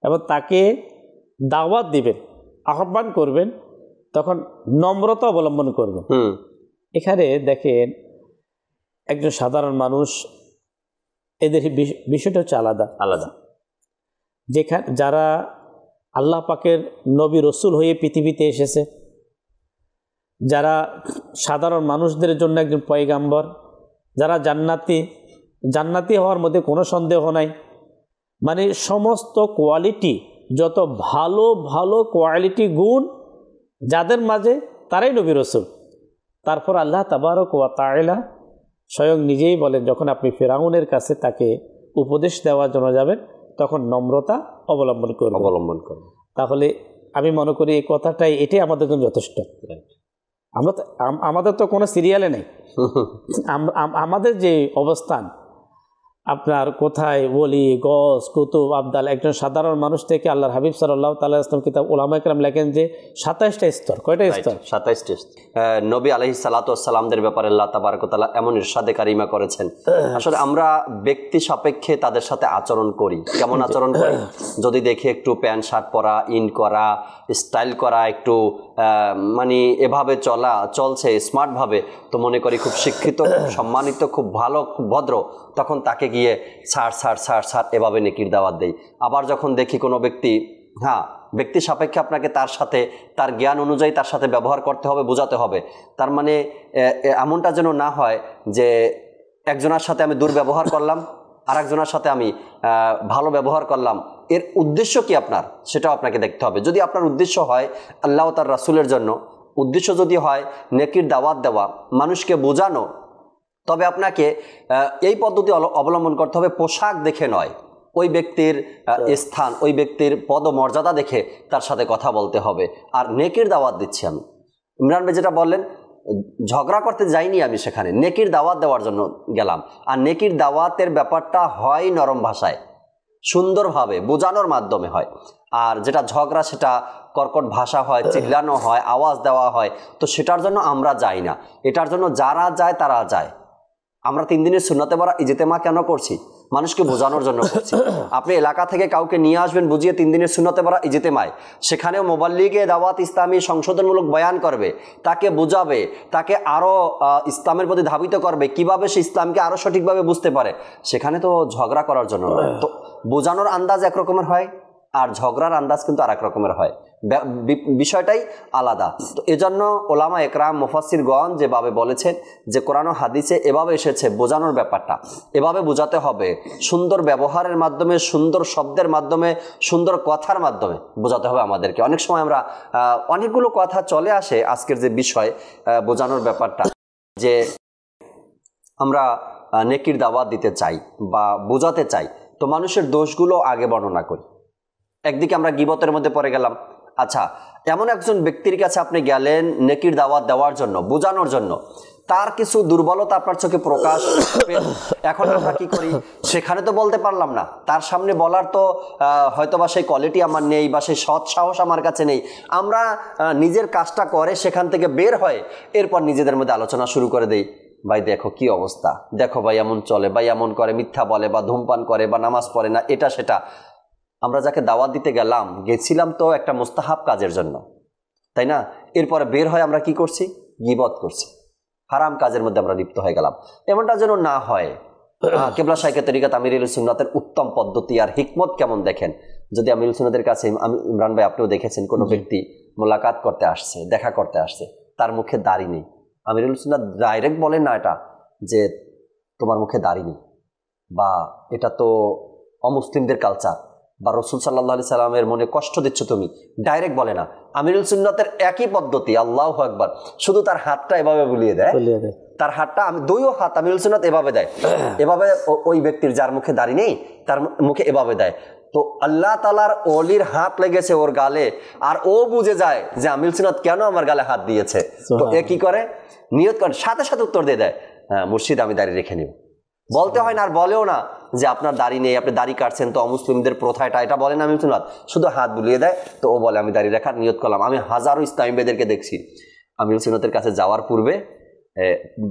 এবং তাকে দাওয়াত দিবেন, আহ্বান করবেন, তখন নম্রতা অবলম্বন করবেন। এখানে দেখেন একজন সাধারণ মানুষ, এদের বিষয়টা হচ্ছে আলাদা আলাদা। যেখানে যারা আল্লাহ পাকের নবী রসুল হয়ে পৃথিবীতে এসেছে, যারা সাধারণ মানুষদের জন্য একজন পয়গাম্বর, যারা জান্নাতি হওয়ার মধ্যে কোনো সন্দেহ নাই, মানে সমস্ত কোয়ালিটি, যত ভালো ভালো কোয়ালিটি গুণ যাদের মাঝে, তারাই নবী রসুল। তারপর আল্লাহ তাবারক ওয়া তাআলা স্বয়ং নিজেই বলেন, যখন আপনি ফিরাউনের কাছে তাকে উপদেশ দেওয়ার জন্য যাবেন, তখন নম্রতা অবলম্বন করবেন। তাহলে আমি মনে করি এই কথাটাই, এটাই আমাদের জন্য যথেষ্ট। আমাদের তো কোনো সিরিয়ালে নেই, আমাদের যে অবস্থান, আপনার কোথায় ওলি, গস, কুতুব, আবদাল, একজন সাধারণ মানুষ থেকে আল্লাহর হাবিব সাল্লাল্লাহু তাআলা আলাইহি ওয়াসাল্লাম কিতাব উলামায়ে কেরাম লেখেন যে 27টা স্তর। কয়টা স্তর? 27টা। নবী আলাইহিস সালাতু ওয়াস সালামদের ব্যাপারে আল্লাহ তাবারক ওয়া তাআলা এমন ইরশাদে কারিমা করেছেন, আসলে আমরা ব্যক্তি সাপেক্ষে তাদের সাথে আচরণ করি। কেমন আচরণ করি? যদি দেখি একটু প্যান্ট শার্ট পরা, ইন করা, স্টাইল করা, একটু মানে এভাবে চলছে স্মার্টভাবে, তো মনে করি খুব শিক্ষিত, খুব সম্মানিত, খুব ভালো, খুব ভদ্র, তখন তাকে গিয়ে ছাড় এভাবে নেকির দাওয়াত দেই। আবার যখন দেখি কোনো ব্যক্তি, ব্যক্তি সাপেক্ষে আপনাকে তার সাথে তার জ্ঞান অনুযায়ী তার সাথে ব্যবহার করতে হবে, বোঝাতে হবে। তার মানে এমনটা যেন না হয় যে একজনের সাথে আমি দুর্ব্যবহার করলাম, আর একজনের সাথে আমি ভালো ব্যবহার করলাম। এর উদ্দেশ্য কি আপনার, সেটাও আপনাকে দেখতে হবে। যদি আপনার উদ্দেশ্য হয় আল্লাহ তার রাসূলের জন্য, উদ্দেশ্য যদি হয় নেকির দাওয়াত দেওয়া, মানুষকে বোঝানো, তবে আপনাকে এই পদ্ধতি অবলম্বন করতে হবে। পোশাক দেখে নয়, ওই ব্যক্তির স্থান, ওই ব্যক্তির পদমর্যাদা দেখে তার সাথে কথা বলতে হবে। আর নেকির দাওয়াত দিচ্ছি আমি, ইমরান ভাই যেটা বললেন, ঝগড়া করতে যাইনি আমি, সেখানে নেকির দাওয়াত দেওয়ার জন্য গেলাম। আর নেকির দাওয়াতের ব্যাপারটা হয় নরম ভাষায়, সুন্দরভাবে বোঝানোর মাধ্যমে হয়। আর যেটা ঝগড়া, সেটা কর্কট ভাষা হয়, চিল্লানো হয়, আওয়াজ দেওয়া হয়, তো সেটার জন্য আমরা যাই না। এটার জন্য যারা যায় তারা যায়। আমরা 3 দিনের সুন্নতে বারা ইজতেমা কেন করছি? মানুষকে বোঝানোর জন্য করছি। আপনি এলাকা থেকে কাউকে নিয়ে আসবেন বুঝিয়ে 3 দিনের সুন্নতে বারা ইজতেমায়, সেখানেও মুবাল্লিগে দাওয়াত ইসলামী সংশোধনমূলক বয়ান করবে, তাকে বোঝাবে, তাকে আরও ইসলামের প্রতি ধাবিত করবে, কিভাবে সে ইসলামকে আরও সঠিকভাবে বুঝতে পারে। সেখানে তো ঝগড়া করার জন্য নয়। তো বোঝানোর আন্দাজ একরকমের হয়, আর ঝগড়ার আন্দাজ কিন্তু আর এক রকমের হয়, বিষয়টাই আলাদা। তো এজন্য ওলামা একরাম মুফাসসিরগণ যেভাবে বলেছেন যে কোরআন ও হাদিসে এভাবে এসেছে, বোঝানোর ব্যাপারটা এভাবে বোঝাতে হবে, সুন্দর ব্যবহারের মাধ্যমে, সুন্দর শব্দের মাধ্যমে, সুন্দর কথার মাধ্যমে বোঝাতে হবে আমাদেরকে। অনেক সময় আমরা অনেকগুলো কথা চলে আসে, আজকের যে বিষয় বোঝানোর ব্যাপারটা, যে আমরা নেকির দাওয়াত দিতে চাই বা বোঝাতে চাই, তো মানুষের দোষগুলো আগে বর্ণনা করি। একদিকে আমরা গীবতের মধ্যে পড়ে গেলাম। আচ্ছা, এমন একজন ব্যক্তির কাছে আপনি গেলেন নেকির দাওয়াত দেওয়ার জন্য, বোঝানোর জন্য, তার কিছু দুর্বলতা আপনার চোখে প্রকাশ। এখন আমরা কি করি? সেখানে তো বলতে পারলাম না, তার সামনে বলার তো হয়তোবা সেই কোয়ালিটি আমার নেই বা সেই সৎ সাহস আমার কাছে নেই। আমরা নিজের কাজটা করে সেখান থেকে বের হয়, এরপর নিজেদের মধ্যে আলোচনা শুরু করে দেই, ভাই দেখো কি অবস্থা, দেখো ভাই এমন চলে, ভাই এমন করে, মিথ্যা বলে বা ধূমপান করে বা নামাজ পড়ে না, এটা সেটা। আমরা যাকে দাওয়াত দিতে গেছিলাম তো একটা মুস্তাহাব কাজের জন্য, তাই না? এরপরে বের হয় আমরা কি করছি? গীবত করছি, হারাম কাজের মধ্যে আমরা লিপ্ত হয়ে গেলাম। এমনটা যেন না হয়। কেবলা শাইখে তরিকাত আমিরুল সুন্নাতের উত্তম পদ্ধতি আর হিকমত কেমন দেখেন। যদি আমিরুল সুন্নাতের কাছে, ইমরান ভাই আপনিও দেখেছেন, কোনো ব্যক্তি মোলাকাত করতে আসছে, দেখা করতে আসছে, তার মুখে দাড়ি নেই, আমিরুল সুন্নাত ডাইরেক্ট বলেন না এটা যে তোমার মুখে দাড়ি নেই, বা এটা তো অমুসলিমদের কালচার, বা রসুল সাল্লাল্লাহু আলাইহি সাল্লামের মনে কষ্ট দিচ্ছ তুমি, ডাইরেক্ট বলে না। আমিরুল সুন্নাতের একই পদ্ধতি, আল্লাহু আকবার, শুধু তার হাতটা এভাবে বুলিয়ে দেয়, তার হাতটা দুইও হাত আমিরুল সুন্নাত এভাবে দেয়, এভাবে ওই ব্যক্তির যার মুখে দাড়ি নেই তার মুখে এভাবে দেয়। তো আল্লাহ তাআলার ওলির হাত লেগেছে ওর গালে, আর ও বুঝে যায় যে আমিরুল সুন্নাত কেন আমার গালে হাত দিয়েছে। তো এ কি করে, নিয়ত করে সাথে সাথে উত্তর দিয়ে দেয়, হ্যাঁ মুর্শিদ আমি দাড়ি রেখে নিব। বলতে হয় না, আর বলেও না যে আপনার দাড়ি নেই, আপনি দাড়ি কাটছেন তো অমুসলিমদের প্রথা এটা বলেন আমিরুল সুন্নাত, শুধু হাত বুলিয়ে দেয়। তো ও বলে আমি দাড়ি রাখার নিয়ত করলাম। আমি হাজারো ইসলামী ভাইদেরকে দেখছি আমিরুল সুন্নাতের কাছে যাওয়ার পূর্বে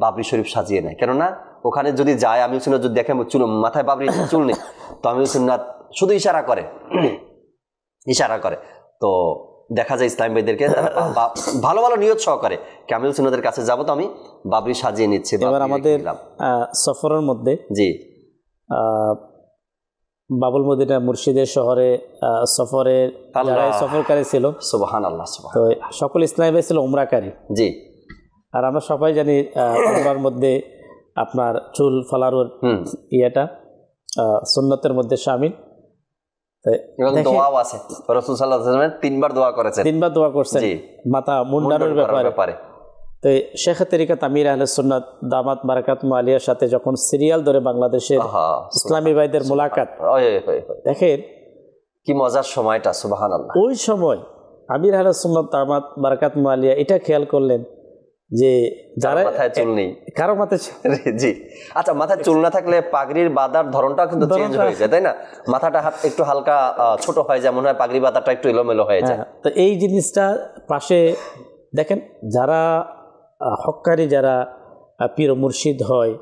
বাবরি শরীফ সাজিয়ে নেয়, কেননা ওখানে যদি যায় আমিরুল সুন্নাত যদি দেখে চুল মাথায় বাবরি চুল নেই, তো আমিরুল সুন্নাত শুধু ইশারা করে। তো দেখা যায় ইসলামী ভাইদেরকে ভালো ভালো নিয়ত সহকারে আমিরুল সুন্নাতের কাছে যাবো, তো আমি বাবরি সাজিয়ে নিচ্ছি। এবার আমাদের সফরের মধ্যে জি বাবুল মদিনা মুর্শিদের শহরে সফরকারী ছিল, সুবহানাল্লাহ, তো সকল ইসলামী ভাই ছিল উমরাকারী। জি, আর আমরা সবাই জানি উমরার মধ্যে আপনার চুল ফালানোর ইয়েটা সুন্নতের মধ্যে শামিল। রাসূল সাল্লাল্লাহু আলাইহি ওয়াসাল্লাম তিনবার দোয়া করছেন মাথা মুন্ডানোর ব্যাপারে। তো শেখ তরিকাত আমির আহলে সুন্নাত দামাত বারাকাতুহু আলিয়ার সাথে যখন সিরিয়াল ধরে বাংলাদেশের ইসলামী ভাইদের মোলাকাত, দেখেন কি মজার সময়টা, সুবহানাল্লাহ। ওই সময় আমির আহলে সুন্নাত দামাত বারাকাতুহু আলিয়া এটা খেয়াল করলেন যে যারা মাথায় চুল নেই, কারো মাথায় জি আচ্ছা, মাথায় চুল না থাকলে পাগড়ির বাঁধার ধরনটাও কিন্তু চেঞ্জ হয়ে যায়, তাই না? মাথাটা একটু হালকা ছোট হয়ে যায়, মনে হয় পাগড়ি বাঁধাটা একটু এলোমেলো হয়ে যায়। তো এই জিনিসটা পাশে দেখেন, যারা হক্কারি, যারা পীর মুর্শিদ হয়,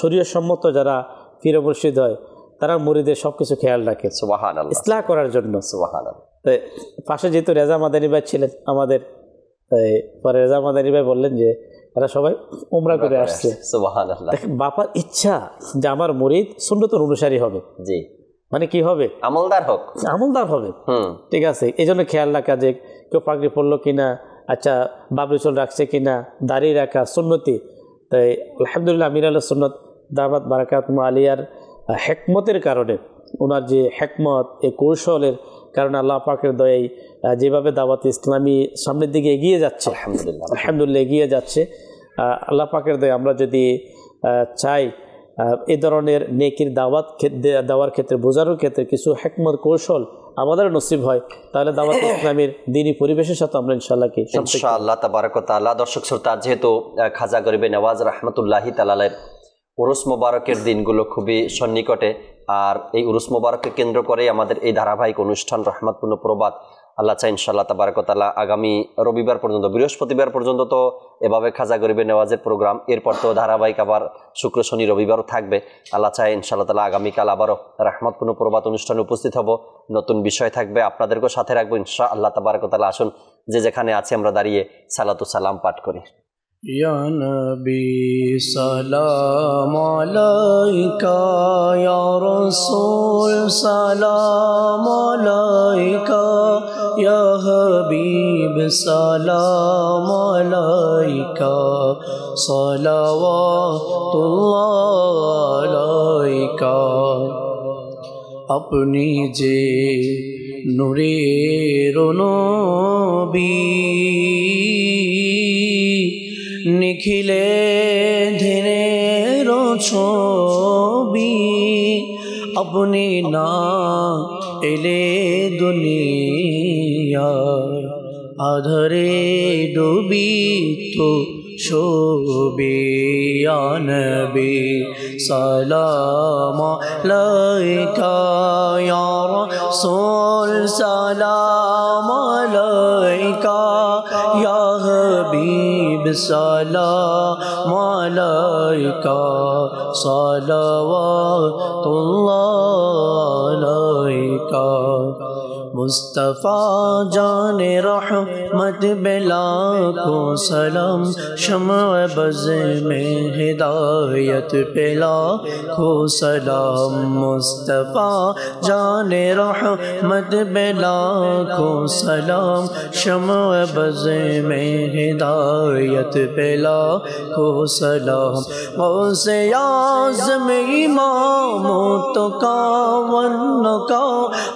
শরীয়তসম্মত যারা পীর মুর্শিদ হয়, তারা মুরিদের সবকিছু খেয়াল রাখে সুবহানাল্লাহ, ইসলাহ করার জন্য। সুবহানাল্লাহ। তো পাশে যেহেতু রেজা মাদানী ভাই ছিলেন আমাদের, পরে রেজা মাদানী ভাই বললেন যে এরা সবাই উমরা করে আসছে। সুবহানাল্লাহ। বাপার ইচ্ছা যে আমার মুরিদ সুন্নতের অনুসারী হবে, জি মানে কি হবে, আমলদার হবে। ঠিক আছে, এই জন্য খেয়াল রাখা যে কেউ পাগড়ি পরলো কিনা, আচ্ছা বাবরি চুল রাখছে কিনা, দাড়ি রাখা সুন্নতি। তাই আলহামদুলিল্লাহ আমির আহলে সুন্নাত দাওয়াত বারাকাতুহু আলিয়ার হেকমতের কারণে, ওনার যে হেকমত, এই কৌশলের কারণে আল্লাহ পাকের দয়ায় যেভাবে দাওয়াত ইসলামী সামনের দিকে এগিয়ে যাচ্ছে, আলহামদুলিল্লাহ এগিয়ে যাচ্ছে। আল্লাহ পাকের দয়ায় আমরা যদি চাই এ ধরনের নেকির দেওয়ার ক্ষেত্রে, বোঝানোর ক্ষেত্রে কিছু হেকমত কৌশল আমাদের নসিব হয়, তাহলে দাওয়াত ইসলামের দ্বীনি পরিবেশের সাথে আমরা ইনশাআল্লাহ তাবারক ওয়া তাআলা। দর্শক শ্রোতা, যেহেতু খাজা গরিবে নওয়াজ রাহমাতুল্লাহি তাআলার উরুস মোবারকের দিনগুলো খুবই সন্নিকটে, আর এই উরুস মোবারককে কেন্দ্র করেই আমাদের এই ধারাবাহিক অনুষ্ঠান রহমতপূর্ণ প্রবাদ। আল্লাহ চাই ইনশাআল্লাহ তাবারক ওয়া তাআলা আগামী রবিবার পর্যন্ত, বৃহস্পতিবার পর্যন্ত তো এভাবে খাজা গরিবে নেওয়াজের প্রোগ্রাম, এরপর তো ধারাবাহিক আবার শুক্র শনি রবিবারও থাকবে। আল্লাহ চাই ইনশাআল্লাহ তাআলা আগামীকাল আবারও রহমতপূর্ণ প্রবাদ অনুষ্ঠানে উপস্থিত হব, নতুন বিষয় থাকবে, আপনাদেরকেও সাথে রাখবো ইনশাআল্লাহ তাবারক ওয়া তাআলা। আসুন যে যেখানে আছি আমরা দাঁড়িয়ে সালাতু সালাম পাঠ করি। ইয়া নবী সালাম আলাইকা, ইয়া রাসূল সালাম আলাইকা, ইয়া হাবিব সালাম আলাইকা, সালাওয়াতুল্লাহ আলাইকা। আপনি যে নূরের নবী, নিখিলে ধীরের ছবি, আপনি না এলে দুনিয়া আধারে ডুবি তো শোবে। ইয়া নবী সালাম আলাইকা, ইয়া রাসূল সালাম আলাইকা, ইয়া হাবিব সালাম আলাইকা, সালাওয়াতুল্লাহ আলাইকা। मुस्तफ़ा जाने रहमत बेला को सलाम शम्अ बज़ में हिदायत पेला को सलाम मुस्तफ़ा जाने रहमत बेला को सलाम शम्अ बज़ में हिदायत पेला को सलाम गौसे आज़म इमामों तो का वन का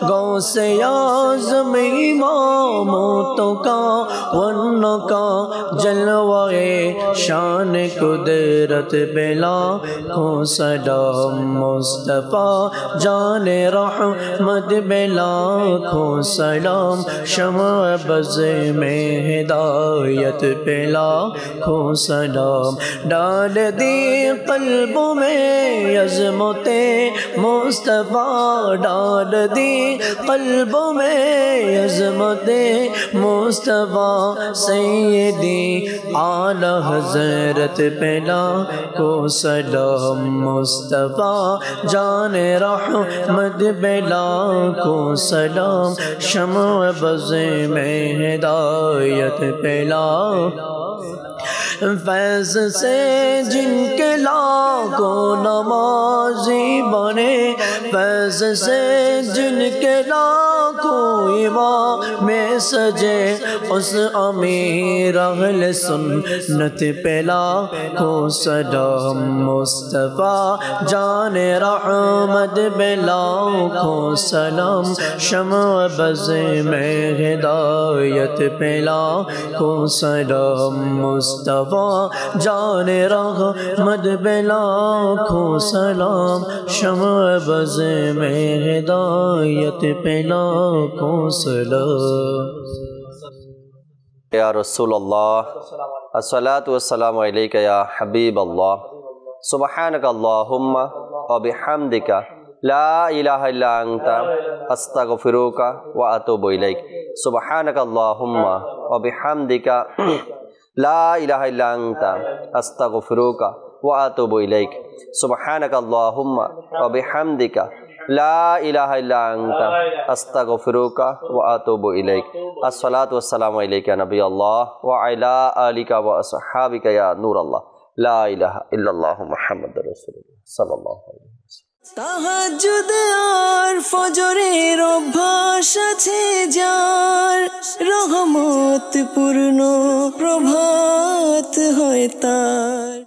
गौसे आज़म इमामों तो का वन का जलवाए शान कुदरत बेला को सलाम मुस्तफ़ा जाने रहमत बेला को सलाम शम्अ बज़ में हिदायत पेला को सलाम डाल दी क़ल्ब में अज़मते मुस्तफ़ा डाल दी क़ल्ब में अज़मते मुस्तफ़ा सैयदी आला हज़रत पेला को सलाम मुस्तफ़ा जाने रहमत बेला को सलाम शम्अ बज़ में हिदायत पेला फैज़ से जिनके लाखों नमाज़ी बने फैज़ से जिनके लाखों इमाम में सजे उस अमीर अहले सुन्नत पेला को सलाम मुस्तफ़ा जाने रहमत बेला को सलाम शम्अ बज़ में हिदायत पेला को सलाम मुस्तफ़ा जाने रहमत बेला को सलाम शम्अ बज़ में हिदायत पेला को सलाम या रसूलल्लाह अस्सलातु वस्सलामु अलैका या हबीबल्लाह सुब्हानक अल्लाहुम्मा व बिहम्दिका ला इलाहा इल्ला अंता अस्तगफिरुका व अतूबु इलैक सुब्हानक अल्लाहुम्मा व बिहम्दिका ला इलाहा इल्ला अंता अस्तगफिरुका व अतूबु इलैक सुब्हानक अल्लाहुम्मा व बिहम्दिका ला इलाहा इल्ला अंता अस्तगफिरुका व अतूबु इलैक अस्सलातु वस्सलामु अलैका या नबी अल्लाह व अला आलिका व अस्हाबिका या नूर अल्लाह ला इलाहा इल्लल्लाह मुहम्मदुर रसूलुल्लाह सल्लल्लाहु अलैहि वसल्लम তাহাজ্জুদ আর ফজরের অভ্যাস আছে যার রহমত পূর্ণ প্রভাত হয় তার